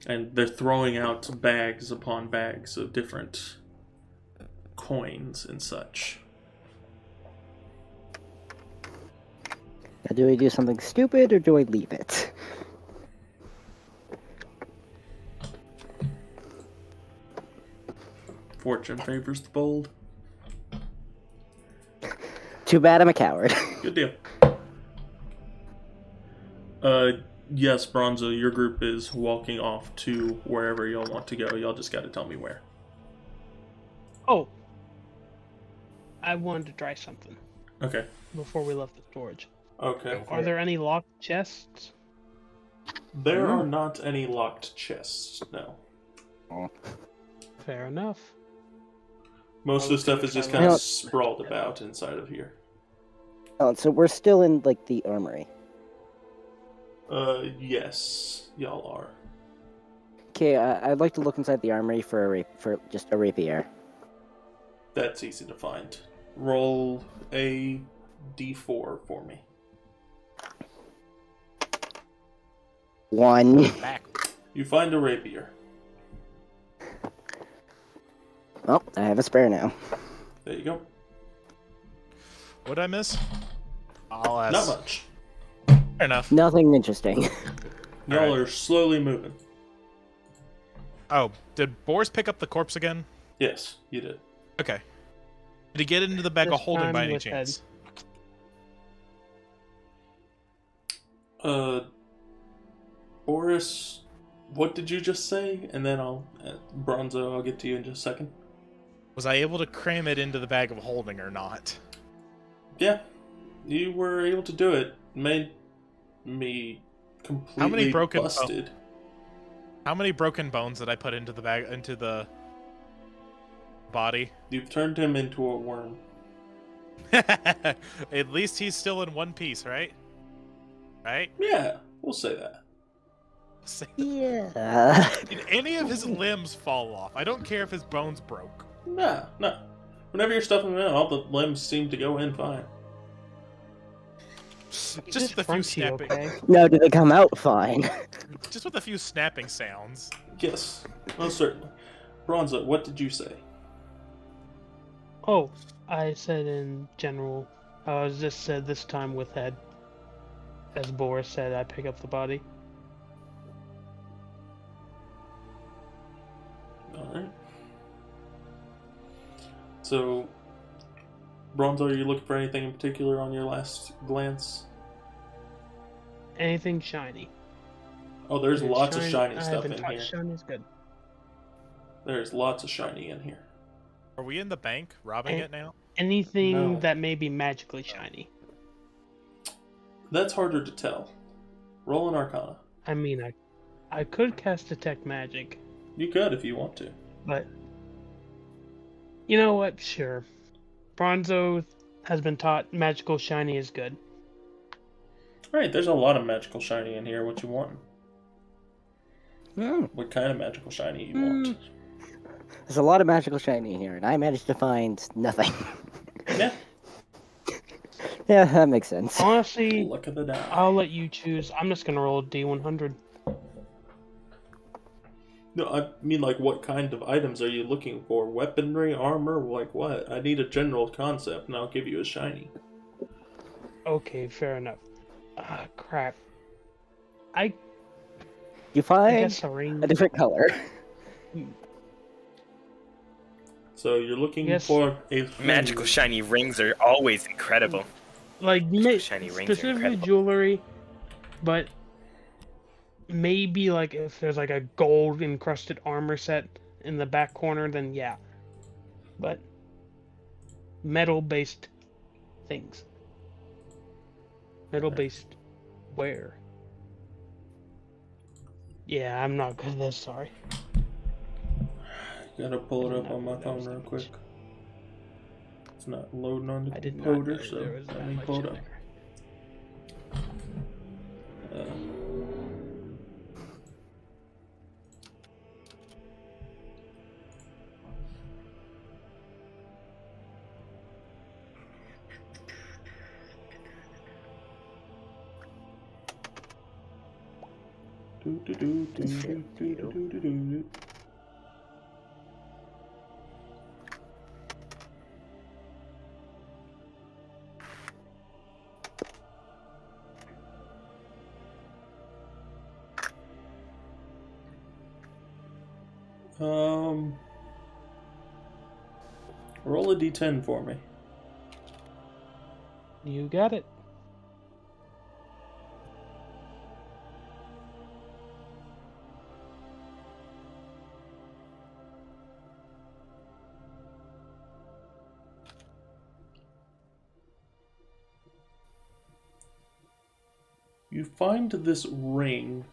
And they're throwing out bags upon bags of different coins and such. Now, do I do something stupid or do I leave it? Fortune favors the bold. Too bad I'm a coward. Good deal. Yes, Bronzo, your group is walking off to wherever y'all want to go. Y'all just gotta tell me where. Oh, I wanted to try something Okay. before we left the storage. Okay. Are there any locked chests? There are not any locked chests, no. Fair enough. Most of the stuff is just kind of sprawled about inside of here. Oh, so we're still in, like, the armory. Yes, y'all are. Okay, I'd like to look inside the armory for just a rapier. That's easy to find. Roll a d4 for me. 1. You find a rapier. Oh, I have a spare now. There you go. What'd I miss? I'll ask. Not much. Fair enough. Nothing interesting. Y'all are slowly moving. Oh, did Boris pick up the corpse again? Yes, you did. Okay. Did he get into the bag This of holding time by any with chance? Boris, what did you just say? And then Bronzo, I'll get to you in just a second. Was I able to cram it into the bag of holding or not? Yeah, you were able to do it. Made me completely How many broken busted. How many broken bones did I put into the bag, into the body? You've turned him into a worm. At least he's still in one piece, right? Right? Yeah, we'll say that. Yeah. Did any of his limbs fall off? I don't care if his bones broke. No. Whenever you're stuffing him in, all the limbs seem to go in fine. Just with a few snapping. Okay? No, did they come out fine? Just with a few snapping sounds. Yes, most certainly. Bronzo, what did you say? Oh, I said in general. I was just said this time with head. As Boris said, I pick up the body. Alright. So, Bronzo, are you looking for anything in particular on your last glance? Anything shiny. Oh, there's If lots of shiny I stuff haven't in touched here. Shiny is good. There's lots of shiny in here. Are we in the bank robbing it now? Anything No. that may be magically shiny. That's harder to tell. Roll an Arcana. I mean, I could cast Detect Magic, You could if you want to. but you know what? Sure. Bronzo has been taught magical shiny is good. Alright, there's a lot of magical shiny in here. What you want? Hmm. What kind of magical shiny you want? There's a lot of magical shiny in here, and I managed to find nothing. Yeah, Yeah, that makes sense. Honestly, look at the die. I'll let you choose. I'm just gonna roll a D100. No, I mean, like, what kind of items are you looking for? Weaponry, armor, like what? I need a general concept, and I'll give you a shiny. Okay, fair enough. Ah, crap. You I find guess a ring. a different color. So you're looking Yes. for a Magical shiny rings are always incredible. Like Shiny rings are specifically incredible. jewelry But maybe like if there's like a gold encrusted armor set in the back corner, then yeah. But metal based things. Metal based where? Yeah, I'm not good at this, sorry. Gotta pull it up on my phone real quick. It's not loading on the I did not computer, know so there was let that me much pull it in up. there. Roll a d10 for me. You got it. You find this ring,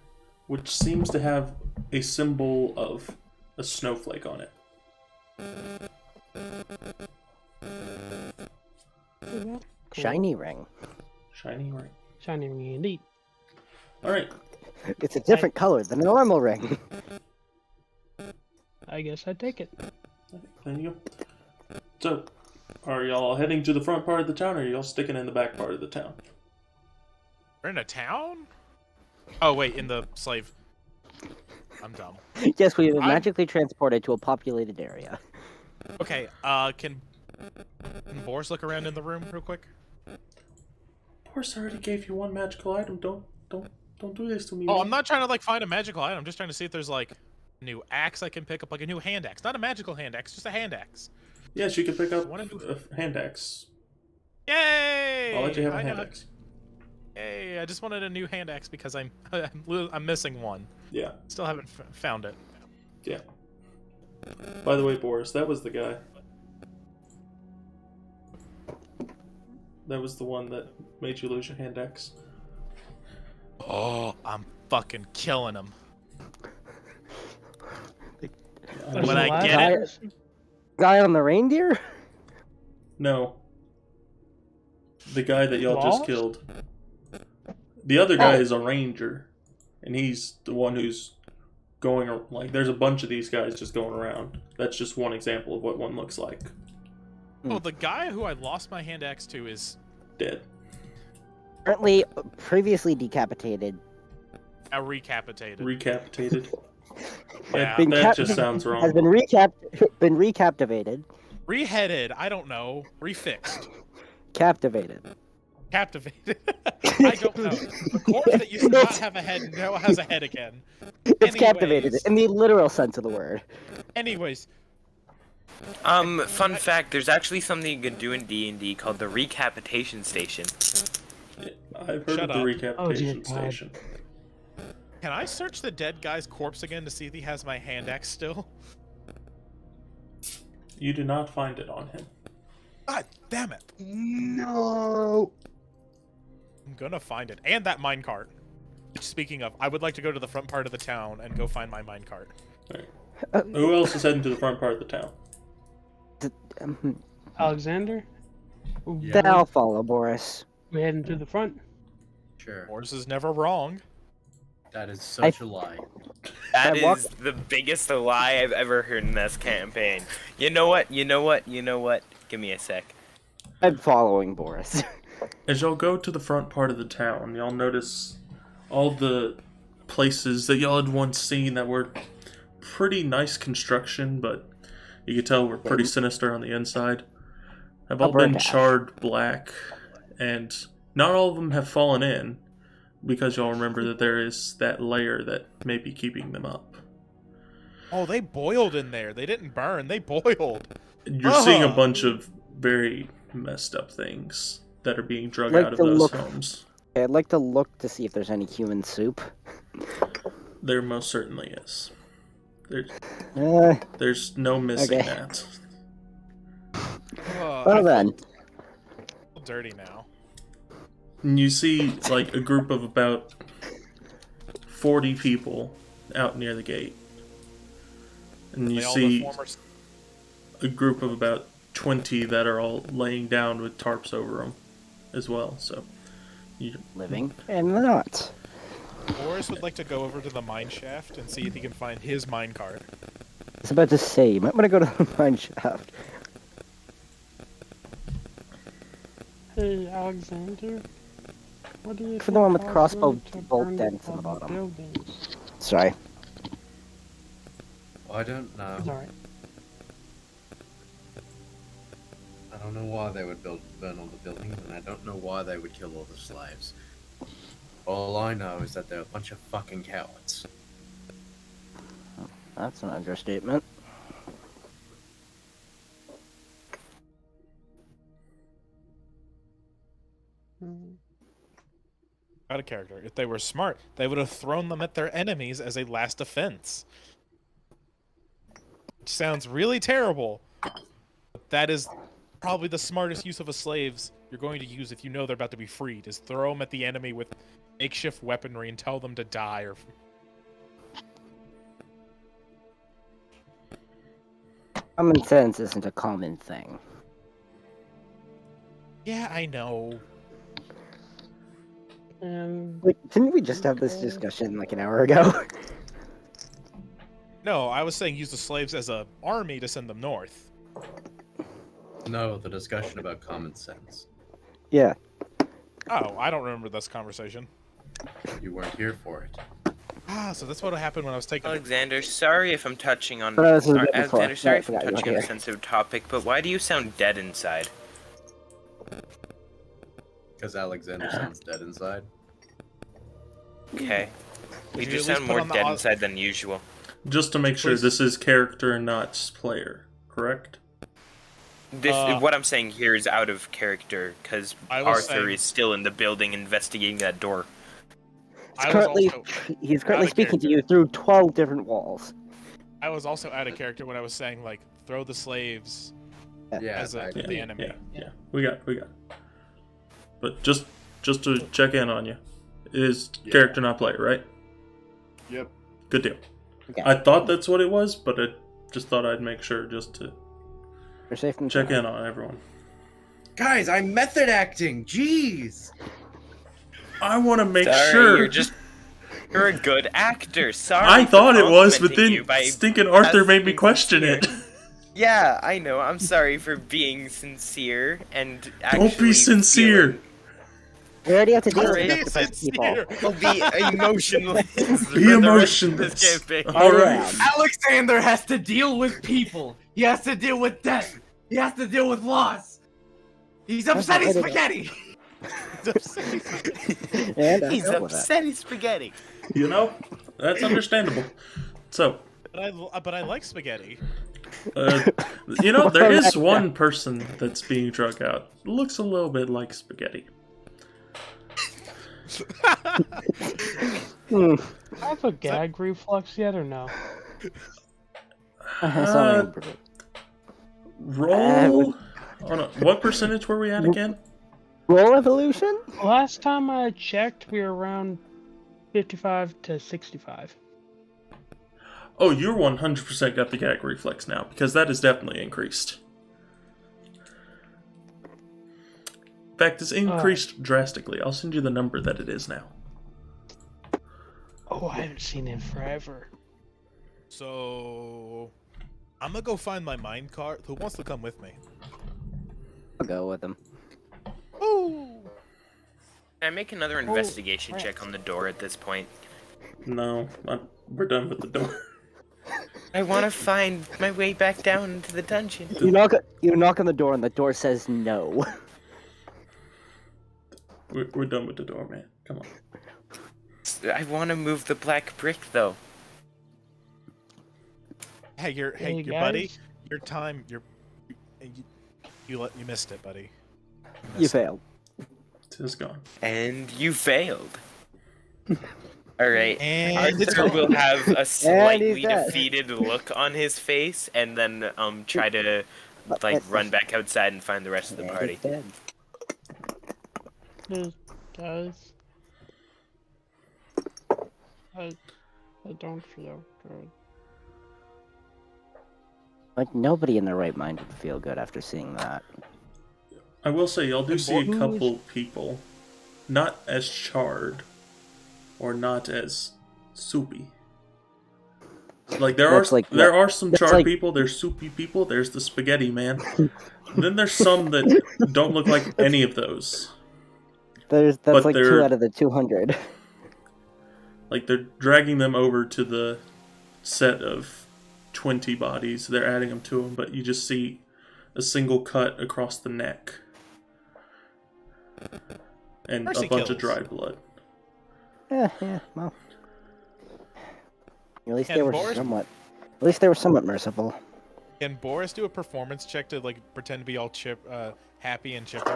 which seems to have a symbol of a snowflake on it. Cool. Shiny ring. Shiny ring. Shiny ring indeed. Alright, It's a different color than a normal ring. I guess I take it. there you go. So, are y'all heading to the front part of the town, or are y'all sticking in the back part of the town? We're in a town? Oh, wait, in the slave. I'm dumb. Yes, we have been magically transported to a populated area. Okay, can Boris look around in the room real quick? Boris already gave you one magical item. Don't do this to me. Oh, man. I'm not trying to, like, find a magical item. I'm just trying to see if there's, like, a new axe I can pick up, like a new hand axe. Not a magical hand axe, just a hand axe. Yes, you can pick up What a new- a hand axe. Yay! I'll let you have a I hand know- axe. Yay! I just wanted a new hand axe because I'm missing one. Yeah, Still haven't found it. yeah. By the way, Boris, that was the guy. That was the one that made you lose your hand axe. Oh, I'm fucking killing him. There's When a I lot get of- it, Guy on the reindeer? No. The guy that y'all Lost? just killed. The other guy is a ranger, and he's the one who's going like. There's a bunch of these guys just going around. That's just one example of what one looks like. Oh, the guy who I lost my hand axe to is Dead. Currently, previously decapitated. recapitated. Recapitated. Yeah. Been That cap- just sounds wrong. Has been recaptivated. Reheaded. I don't know. Refixed. Captivated. Captivated. I don't know. A corpse that used to not have a head now has a head again. It's captivated in the literal sense of the word. Anyways, Fun fact, there's actually something you can do in D&D called the recapitation station. I've heard Shut of the up. recapitation Oh, dear God. station. can I search the dead guy's corpse again to see if he has my hand axe still? You do not find it on him. God damn it. No. I'm gonna find it. And that minecart. Speaking of, I would like to go to the front part of the town and go find my minecart. Alright. Who else is heading to the front part of the town? Alexander? Then I'll follow Boris. We heading to the front. Sure. Horse is never wrong. That is such a lie. That I walk- is the biggest lie I've ever heard in this campaign. You know what? Give me a sec. I'm following Boris. As y'all go to the front part of the town, y'all notice all the places that y'all had once seen that were pretty nice construction, but you could tell were pretty sinister on the inside, have all been Alberta. charred black, and not all of them have fallen in, because y'all remember that there is that layer that may be keeping them up. Oh, they boiled in there. They didn't burn. They boiled. You're seeing a Ugh. bunch of very messed up things that are being drug Like out of the those look- homes. I'd like to look to see if there's any human soup. There most certainly is. Uh, There's no missing Okay. that. I well then. feel dirty now. And you see, like, a group of about 40 people out near the gate. And you They all see the former a group of about 20 that are all laying down with tarps over them as well. So, Living and not. Boris would like to go over to the mine shaft and see if he can find his mine cart. I was about to say, you might want to go to the mine shaft. Hey, Alexander. What do you For the one with think crossbow caused them to bolt burn dents in all the bottom. buildings? Sorry. I don't know. Sorry. I don't know why they would burn all the buildings, and I don't know why they would kill all the slaves. All I know is that they're a bunch of fucking cowards. That's an understatement. Hmm. Out of character. If they were smart, they would have thrown them at their enemies as a last defense. Which sounds really terrible. But that is probably the smartest use of a slaves you're going to use if you know they're about to be freed, is throw them at the enemy with makeshift weaponry and tell them to die. Or Common sense isn't a common thing. yeah, I know. And Wait, didn't we just have this discussion like an hour ago? No, I was saying use the slaves as a army to send them north. No, the discussion about common sense. Yeah. Oh, I don't remember this conversation. You weren't here for it. Ah, so that's what happened when I was taking. Alexander, sorry if I'm touching on. No, this is a bit before. Alexander, sorry No, I if I'm forgot you were touching on a here. sensitive topic, but why do you sound dead inside? Because Alexander sounds dead inside. Okay. You Did you just at least sound put more on the dead au- inside than usual. just to make sure, Please. this is character and not player, correct? This what I'm saying here is out of character because I was Arthur saying- is still in the building investigating that door. I was Currently, also- he's currently out of speaking to character. you through 12 different walls. I was also out of character when I was saying like throw the slaves Yeah, as I the enemy. Yeah. We got. But just to check in on you, it is character not player, right? Yep. Good deal. Okay. I thought that's what it was, but I just thought I'd make sure just to You're safe from check trouble. in on everyone. Guys, I'm method acting. Jeez. I want to make Sorry, sure. you're a good actor. Sorry. I for thought it was, but complimenting then you by stinking Arthur made me asking question it. sincere. Yeah, I know. I'm sorry for being sincere and actually Don't be sincere. We already have to deal with Alright, enough defense people. I'll be emotionless. Be emotionless. All right. Alexander has to deal with people. He has to deal with death. He has to deal with loss. He's upsetting not spaghetti. And He's dealt with that. upsetting spaghetti. You know, that's understandable. So, But I like spaghetti. you know, there is one person that's being drug out. Looks a little bit like spaghetti. Hmm. I have a gag reflex yet or no? Uh, roll. Oh, no. What percentage were we at again? Roll evolution? Last time I checked, we were around 55 to 65. Oh, you're 100% got the gag reflex now, because that is definitely increased. In fact, it's increased drastically. I'll send you the number that it is now. Oh, I haven't seen it in forever. So I'm gonna go find my mine cart. Who wants to come with me? I'll go with him. Ooh. Can I make another investigation check on the door at this point? No, we're done with the door. I want to find my way back down into the dungeon. You knock on the door and the door says no. We're done with the door, man. Come on. I want to move the black brick, though. Hey, your Hey, buddy, guys. your time, you missed it, buddy. You failed. 'Tis gone. And you failed. Alright. And it's Arthur gone. will have a slightly dead. defeated look on his face and then try to run back outside and find the rest of the And party. he's dead. Guys, I don't feel good. Like, nobody in their right mind would feel good after seeing that. I will say, y'all do And see a Borgus- couple people, not as charred, or not as soupy. Like there That's are like there what- are some that's charred like- people. There's soupy people. There's the spaghetti man. And then there's some that don't look like any of those. That's But like 2 they're- out of the 200. Like they're dragging them over to the set of 20 bodies. They're adding them to them, but you just see a single cut across the neck and Mercy a bunch of kills. dry blood. Yeah, well. At least Can they were Boris- somewhat. At least they were somewhat merciful. Can Boris do a performance check to pretend to be all happy and chipper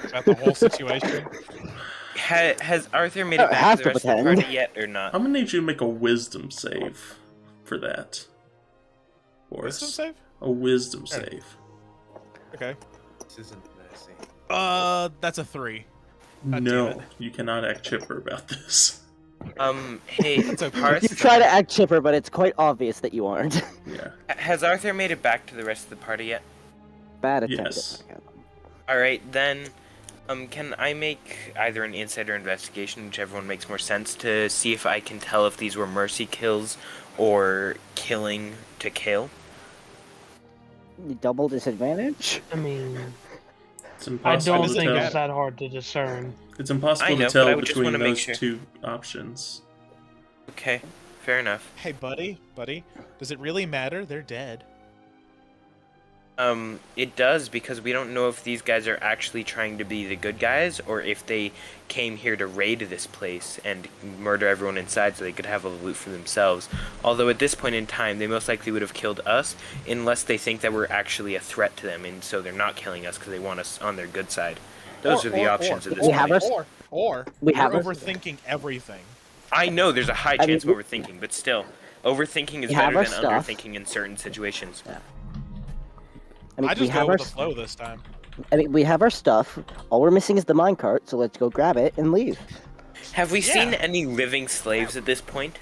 about the whole situation? Has Arthur made it back have to the to rest of the pretend. party yet or not? I'm gonna need you to make a wisdom save for that. Boris. Wisdom save? A wisdom save. Okay. This isn't mercy. That's a 3. God damn No, it. you cannot act chipper about this. Hey, That's okay. Parth, You try to act chipper, but it's quite obvious that you aren't. Yeah. has Arthur made it back to the rest of the party yet? Bad attempt. Yes. Alright, then, can I make either an insight or investigation, whichever one makes more sense, to see if I can tell if these were mercy kills or killing to kill? Double disadvantage? I mean, It's I impossible don't to think tell. it's that hard to discern. It's impossible I know, to but I tell would just between wanna make those sure. two options. Okay, fair enough. Hey, buddy, does it really matter? They're dead. It does, because we don't know if these guys are actually trying to be the good guys, or if they came here to raid this place and murder everyone inside so they could have all the loot for themselves. Although at this point in time, they most likely would have killed us, unless they think that we're actually a threat to them, and so they're not killing us because they want us on their good side. Those are the options at this We point. have our- Or We we're have our- overthinking everything. I know there's a high I mean, chance of overthinking, but still, overthinking is we have better our than stuff. underthinking in certain situations. I mean, I we just have go our. with the flow this time. I mean, we have our stuff. All we're missing is the minecart, so let's go grab it and leave. Have we Yeah. seen any living slaves at this point?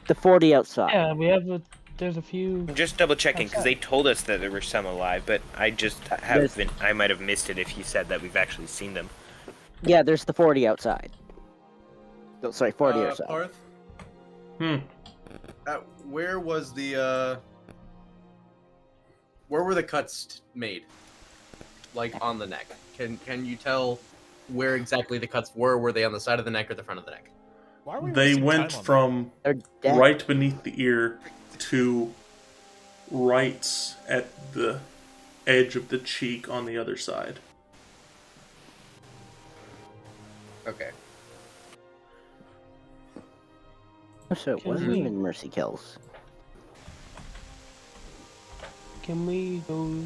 The 40 outside. Yeah, we have there's a few. Just double checking, because they told us that there were some alive, but I just haven't. I might have missed it if you said that we've actually seen them. Yeah, there's the 40 outside. Oh, sorry, 40 outside. Parth, Hmm. where was the where were the cuts made? Like on the neck. Can you tell where exactly the cuts were? Were they on the side of the neck or the front of the neck? Why are we They wasting went time on from They're dead. right beneath the ear to right at the edge of the cheek on the other side. Okay. So it wasn't even mercy kills. Can we go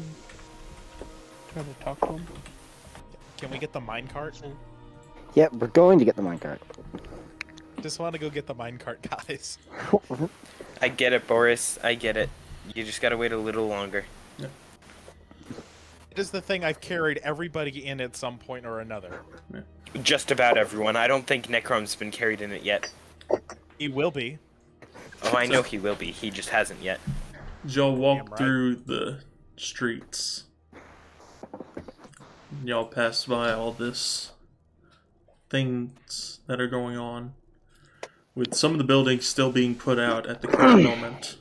try to talk to him? that? Can we get the minecart? Yeah, we're going to get the minecart. Just want to go get the minecart, guys. I get it, Boris. I get it. You just gotta wait a little longer. It is the thing I've carried everybody in at some point or another. Just about everyone. I don't think Necrom's been carried in it yet. He will be. Oh, I know he will be. He just hasn't yet. Y'all walk Damn right. through the streets. Y'all pass by all this things that are going on, with some of the buildings still being put out at the current moment.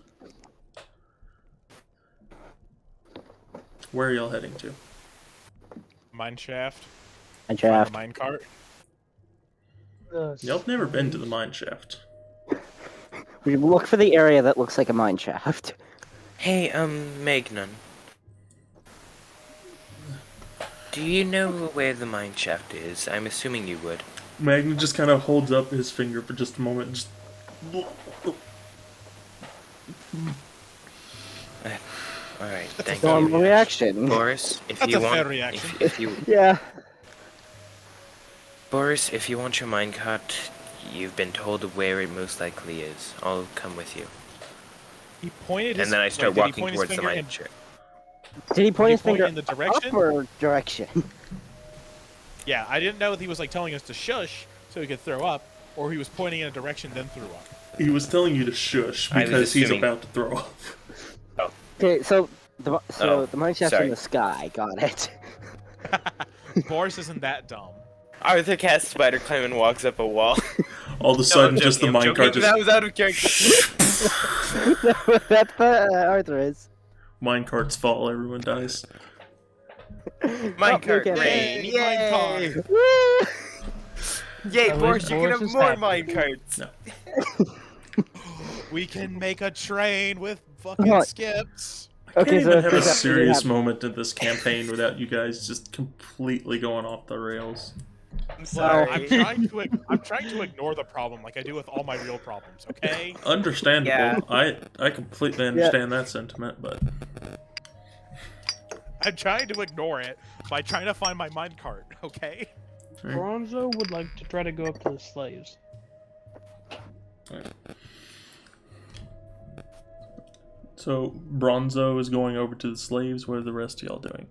Where are y'all heading to? Mine shaft. And Find shaft. the minecart. Y'all have never been to the mine shaft. We look for the area that looks like a mine shaft. Hey, Magnon. Do you know where the mine shaft is? I'm assuming you would. Magna just kind of holds up his finger for just a moment. Just... Alright, thank Normal you. Um, reaction. Boris, if That's you a want, fair reaction. if you Yeah. Boris, if you want your minecart, you've been told where it most likely is. I'll come with you. He pointed his, And then I start did he walking point his towards the finger mine in- chart. Did he point he his point finger in the direction? up or direction? Yeah, I didn't know if he was like telling us to shush so he could throw up, or he was pointing in a direction then threw up. He was telling you to shush I was because he's assuming- about to throw up. Okay, so the Oh, mine shaft's sorry. in the sky. Got it. Boris isn't that dumb. Arthur casts spider climb and walks up a wall. All of a sudden, just the minecart That just was out of character. That's what Arthur is. minecarts fall. Everyone dies. Minecart okay. rain! Yay, Yay! minecart. Woo! Yay, At Boris, least you can Boris have is more happy. minecarts. No. We can make a train with Come fucking on. skips. I Okay, can't so even if have a this actually serious happened- moment in this campaign without you guys just completely going off the rails. I'm Well, sorry. I'm trying to ignore the problem like I do with all my real problems. Okay. Understandable. Yeah. I completely understand that sentiment, but I'm trying to ignore it by trying to find my minecart. Okay. Bronzo would like to try to go up to the slaves. so Bronzo is going over to the slaves. What are the rest of y'all doing?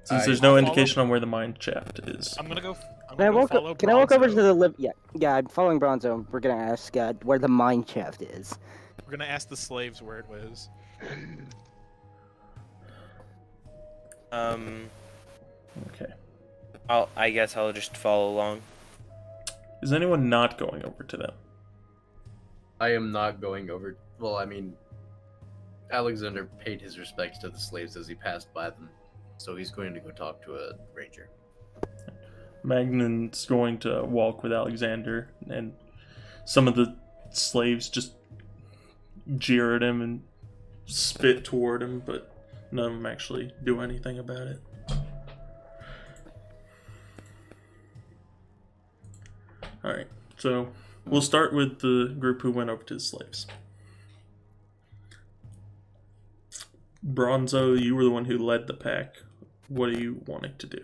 Since I- there's no I'll indication on where the mine shaft is. I'm gonna go. I'm Can I gonna walk? follow Can I walk over to Bronzo. the live? Yeah. I'm following Bronzo. We're gonna ask where the mine shaft is. We're gonna ask the slaves where it was. Okay. I guess I'll just follow along. Is anyone not going over to them? I am not going over. Well, I mean, Alexander paid his respects to the slaves as he passed by them, so he's going to go talk to a ranger. Magnan's going to walk with Alexander, and some of the slaves just jeer at him and spit toward him, but none of them actually do anything about it. Alright, so we'll start with the group who went over to the slaves. Bronzo, you were the one who led the pack. What are you wanting to do?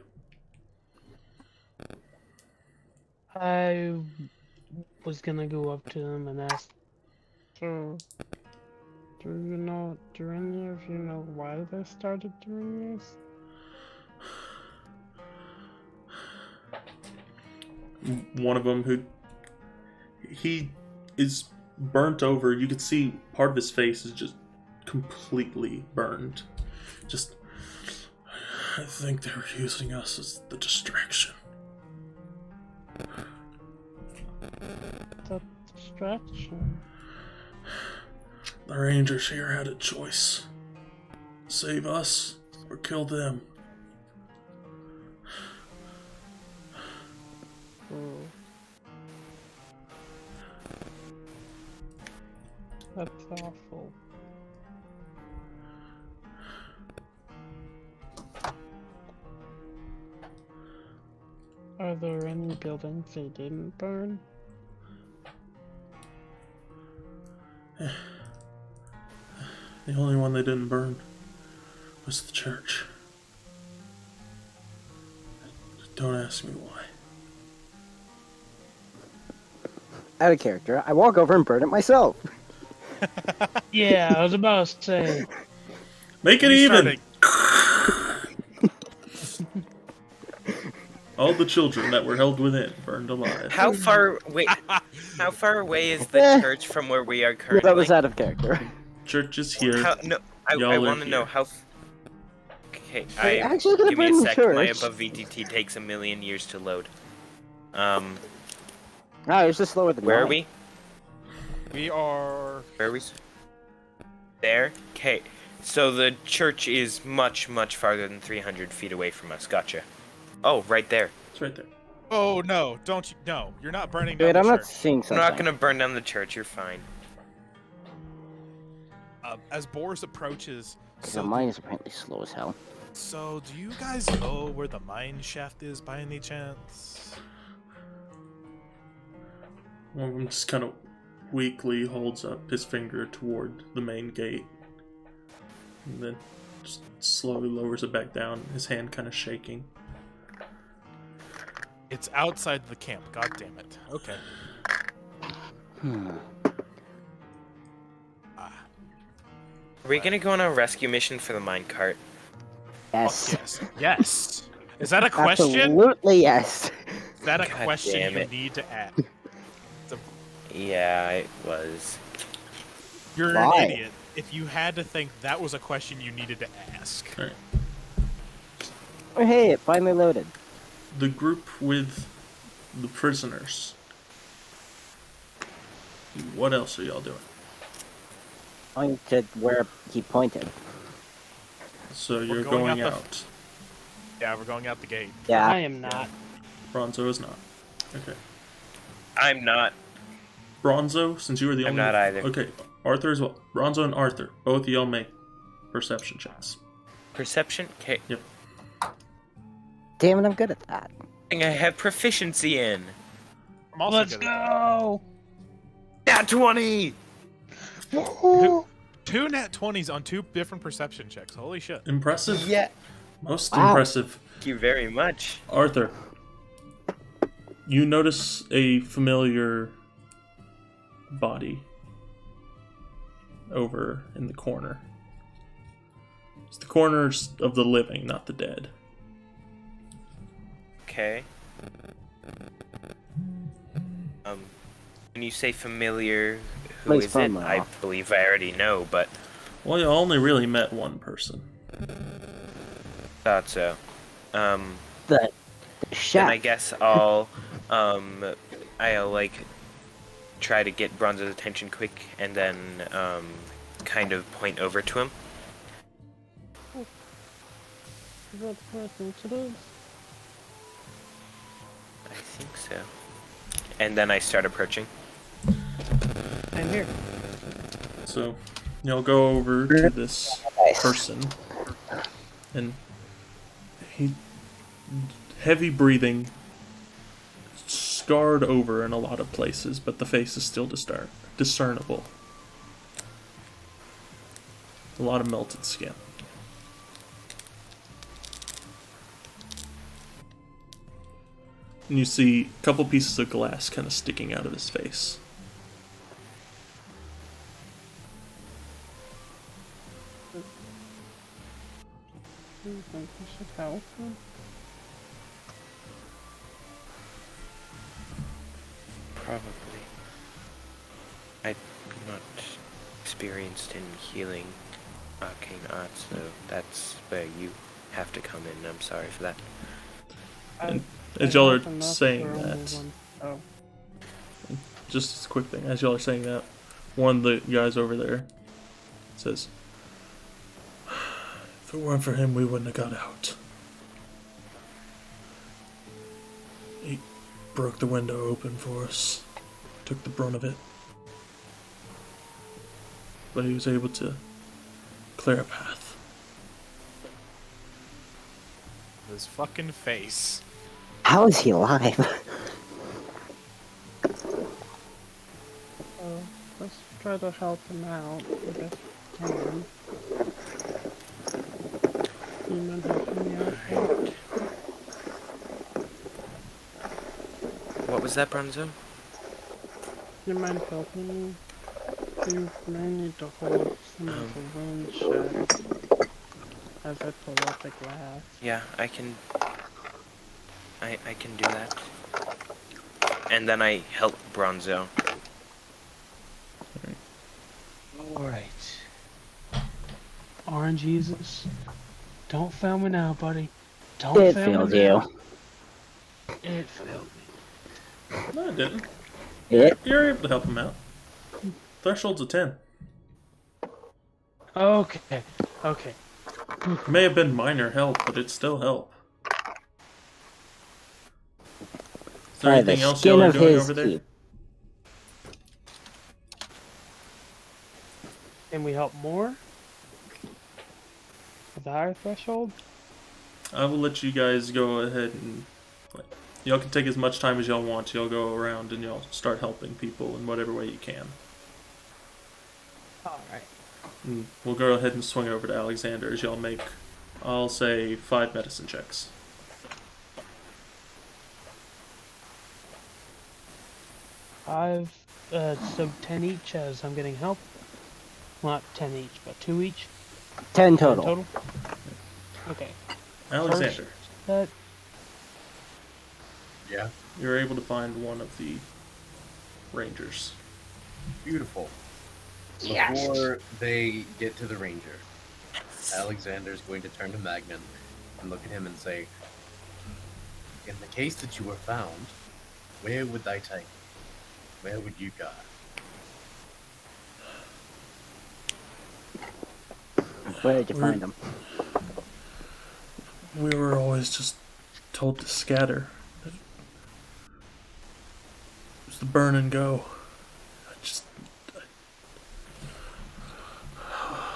I was gonna go up to them and ask, so, do any of you know why they started doing this? One of them he is burnt over. You can see part of his face is just completely burned. Just, I think they were using us as the distraction. The distraction. The Rangers here had a choice: save us or kill them. Oh. That's awful. Are there any buildings they didn't burn? The only one they didn't burn was the church. Don't ask me why. Out of character, I walk over and burn it myself. Yeah, I was about to say. Make it We even! started- All the children that were held within burned alive. How far away is the Eh. church from where we are Yeah, currently? that was out of character. Church is here. I Y'all want are to know here. how. Okay, They actually could have give me a burned the sec. church. My above VTT takes a million years to load. No, it's just slower than Where are mine. we? We are. Where are we? There. Okay. So the church is much farther than 300 feet away from us. Gotcha. Oh, right there. It's right there. Oh no! Don't you? No, you're not burning down Wait, the I'm not church. seeing I'm something. not gonna burn down the church. You're fine. As Boris approaches, The mine is apparently slow as hell. So, do you guys know where the mine shaft is by any chance? One of them just kind of weakly holds up his finger toward the main gate. And then just slowly lowers it back down, his hand kind of shaking. It's outside the camp. God damn it. Okay. Hmm. Are we gonna go on a rescue mission for the minecart? Yes. Yes. Yes. Is that a question? Absolutely yes. Is that a God question damn you it. need to ask? Yeah, it was. You're Why? an idiot. If you had to think that was a question you needed to ask. Alright. Oh, hey, it finally loaded. The group with the prisoners. What else are y'all doing? Going to where he pointed. So you're going going out out. Yeah, we're going out the gate. Yeah. I am not. Bronzo is not. Okay. I'm not. Bronzo, since you were the I'm only not either. Okay, Arthur as well. Bronzo and Arthur, both of y'all make perception checks. Perception? Okay. Yep. Damn it, I'm good at that. Thing I have proficiency in. I'm also Let's good at that. go! Nat 20! Two nat 20s on 2 different perception checks. Holy shit. Impressive. Yeah. Most Wow. impressive. Thank you very much. Arthur, you notice a familiar body over in the corner. It's the corners of the living, not the dead. Okay. When you say familiar, who Place is it? from, I believe I already know, but Well, you only really met one person. thought so. The Then chef. I guess I'll like try to get Bronzo's attention quick and then kind of point over to him. I think so. And then I start approaching. I'm here. So, you'll go over to this person, and he, heavy breathing, scarred over in a lot of places, but the face is still discernible. A lot of melted skin. And you see a couple pieces of glass kind of sticking out of his face. Do you think we should help him? Probably. I'm not experienced in healing arcane arts, so that's where you have to come in. I'm sorry for that. And as y'all Enough are for saying only that, one. Oh. just a quick thing, as y'all are saying that, one of the guys over there says, "If it weren't for him, we wouldn't have got out. He broke the window open for us, took the brunt of it. But he was able to clear a path." His fucking face. How is he alive? Let's try to help him out the best we can. Do you mind helping me out? What was that, Bronzo? Do you mind helping me? You may need to hold some of the wound shut as I pull out the glass. Yeah, I can do that. And then I help Bronzo. Alright. Orange Jesus, don't fail me now, buddy. Don't It fail failed me you. now. It failed me. No, it didn't. It? You're able to help him out. Threshold's a 10. Okay. Okay. It may have been minor help, but it's still help. Is there By the anything else skin y'all are of doing his over there? teeth. Can we help more? With the higher threshold? I will let you guys go ahead and y'all can take as much time as y'all want. Y'all go around and y'all start helping people in whatever way you can. Alright. And we'll go ahead and swing over to Alexander as y'all make, I'll say, 5 medicine checks. 5, so 10 each as I'm getting help. Well, not 10 each, but 2 each. 10 10 total. total. Okay. Alexander, First, Yeah. you're able to find one of the rangers. Beautiful. Yes. Before they get to the ranger, Alexander's going to turn to Magnan and look at him and say, in the case that you were found, where would they take you? Where would you go? Where did you find them? We were always just told to scatter. It was the burn and go.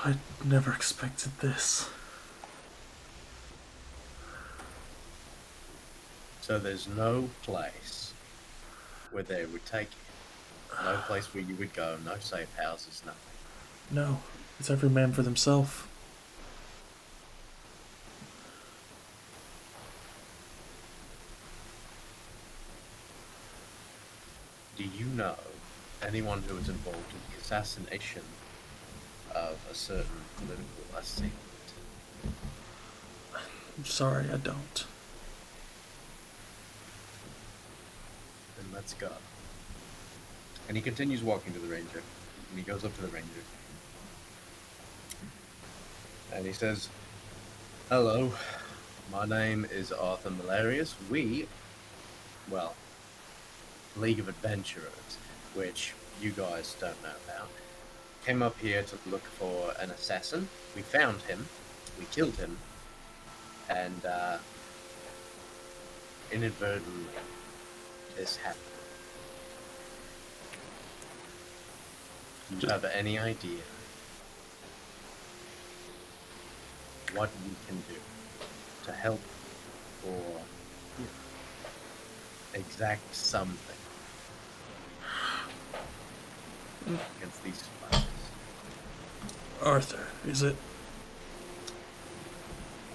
I never expected this. So there's no place where they would take you. No place where you would go, no safe houses, nothing. No, it's every man for themselves. Do you know anyone who was involved in the assassination of a certain political assailant? I'm sorry, I don't. Then let's go. And he continues walking to the ranger. And he goes up to the ranger. And he says, hello, my name is Arthur Malarius. We, well, League of Adventurers, which you guys don't know about, came up here to look for an assassin. We found him. We killed him. And, inadvertently, this happened. Do you have any idea what you can do to help or exact something against these fighters? Arthur, is it?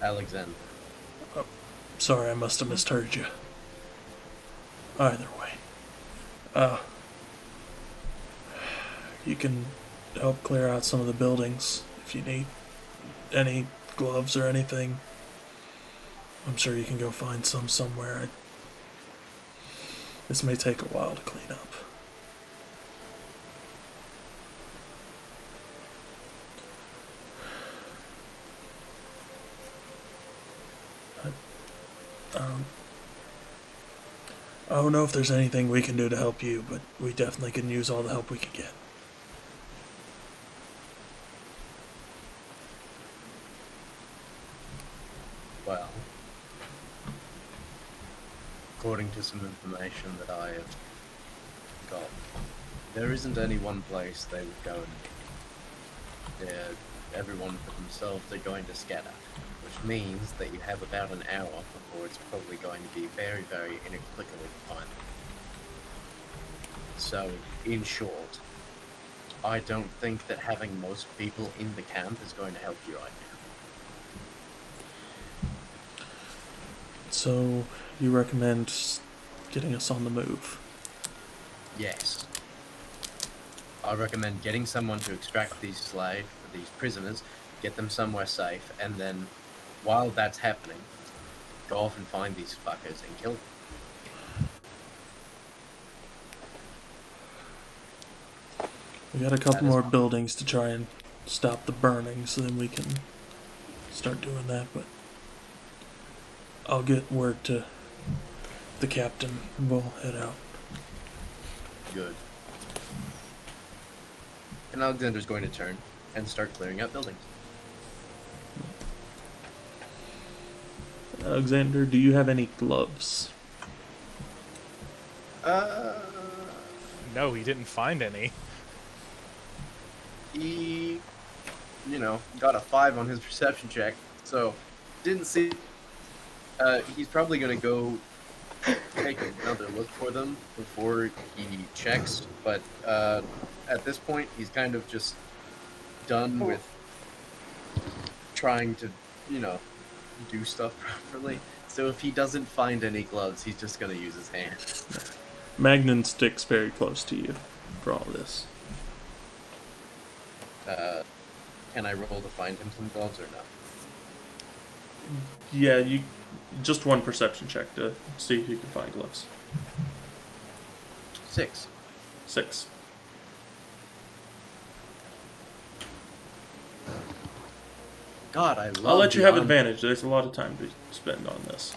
Alexander. Sorry, I must have misheard you. Either way. You can help clear out some of the buildings if you need any gloves or anything. I'm sure you can go find some somewhere. This may take a while to clean up. I don't know if there's anything we can do to help you, but we definitely can use all the help we can get. Well, according to some information that I have got, there isn't any one place they would go and they're everyone for themselves, they're going to scatter, which means that you have about an hour before it's probably going to be very, very inexplicably fun. So, in short, I don't think that having most people in the camp is going to help you right now. So, you recommend getting us on the move? Yes. I recommend getting someone to extract these prisoners, get them somewhere safe, and then, while that's happening, go off and find these fuckers and kill them. We got a couple more buildings to try and stop the burning, so then we can start doing that, but I'll get word to the captain and we'll head out. Good. And Alexander's going to turn and start clearing out buildings. Alexander, do you have any gloves? No, he didn't find any. He, got a 5 on his perception check, so didn't see. He's probably going to go take another look for them before he checks, but at this point, he's kind of just done with trying to, do stuff properly. So if he doesn't find any gloves, he's just going to use his hands. Magnan sticks very close to you for all this. Can I roll to find him some gloves or no? Yeah, you just one perception check to see if you can find gloves. 6. 6. God, I love. I'll let you the have on- advantage. There's a lot of time to spend on this.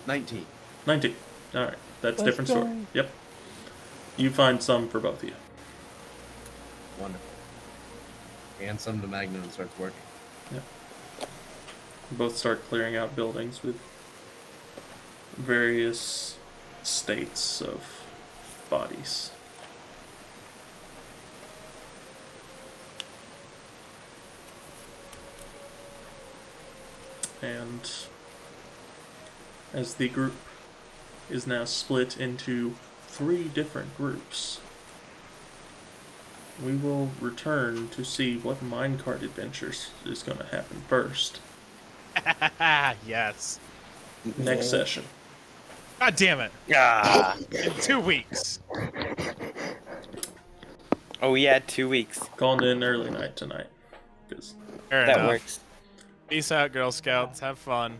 19. 19. Alright, that's a Let's different go. story. Yep. You find some for both of you. Wonderful. And some to Magnum starts working. You both start clearing out buildings with various states of bodies. And as the group is now split into 3 different groups, we will return to see what minecart adventures is going to happen first. Yes. Next session. God damn it. Ah. In 2 weeks. Oh yeah, 2 weeks. Calling in early night tonight. 'Cause Fair That enough. works. Peace out, Girl Scouts. Have fun.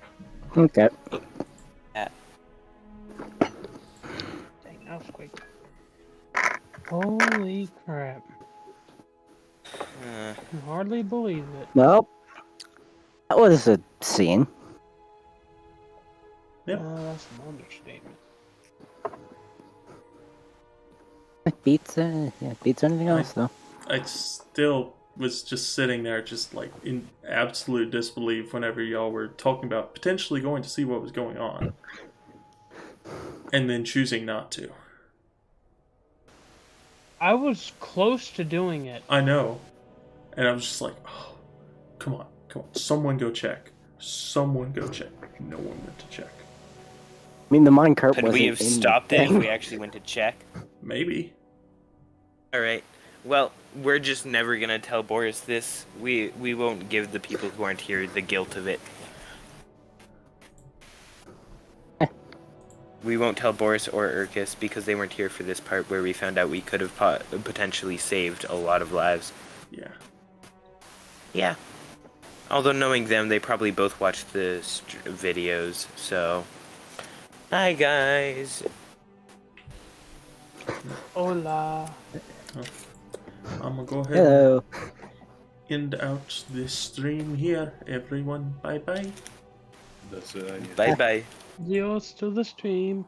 Okay. Dang, that was quick. Holy crap. Uh, Can hardly believe it. Well, that was a scene. Yep. That's an understatement. Beats anything else though. I still was just sitting there, just like in absolute disbelief whenever y'all were talking about potentially going to see what was going on, and then choosing not to. I was close to doing it. I know, and I was just like, oh, come on, someone go check. Someone go check. No one went to check. I mean, the minecart could wasn't we have in stopped the it if thing. we actually went to check? Maybe. Alright. Well, we're just never gonna tell Boris this. We won't give the people who aren't here the guilt of it. We won't tell Boris or Urkus because they weren't here for this part where we found out we could have potentially saved a lot of lives. Yeah. Yeah. Although knowing them, they probably both watched the videos, so... Hi, guys. Hola. I'm gonna go ahead Hello. and end out this stream here. Everyone, bye bye. That's it. Bye-bye. Dios to the stream.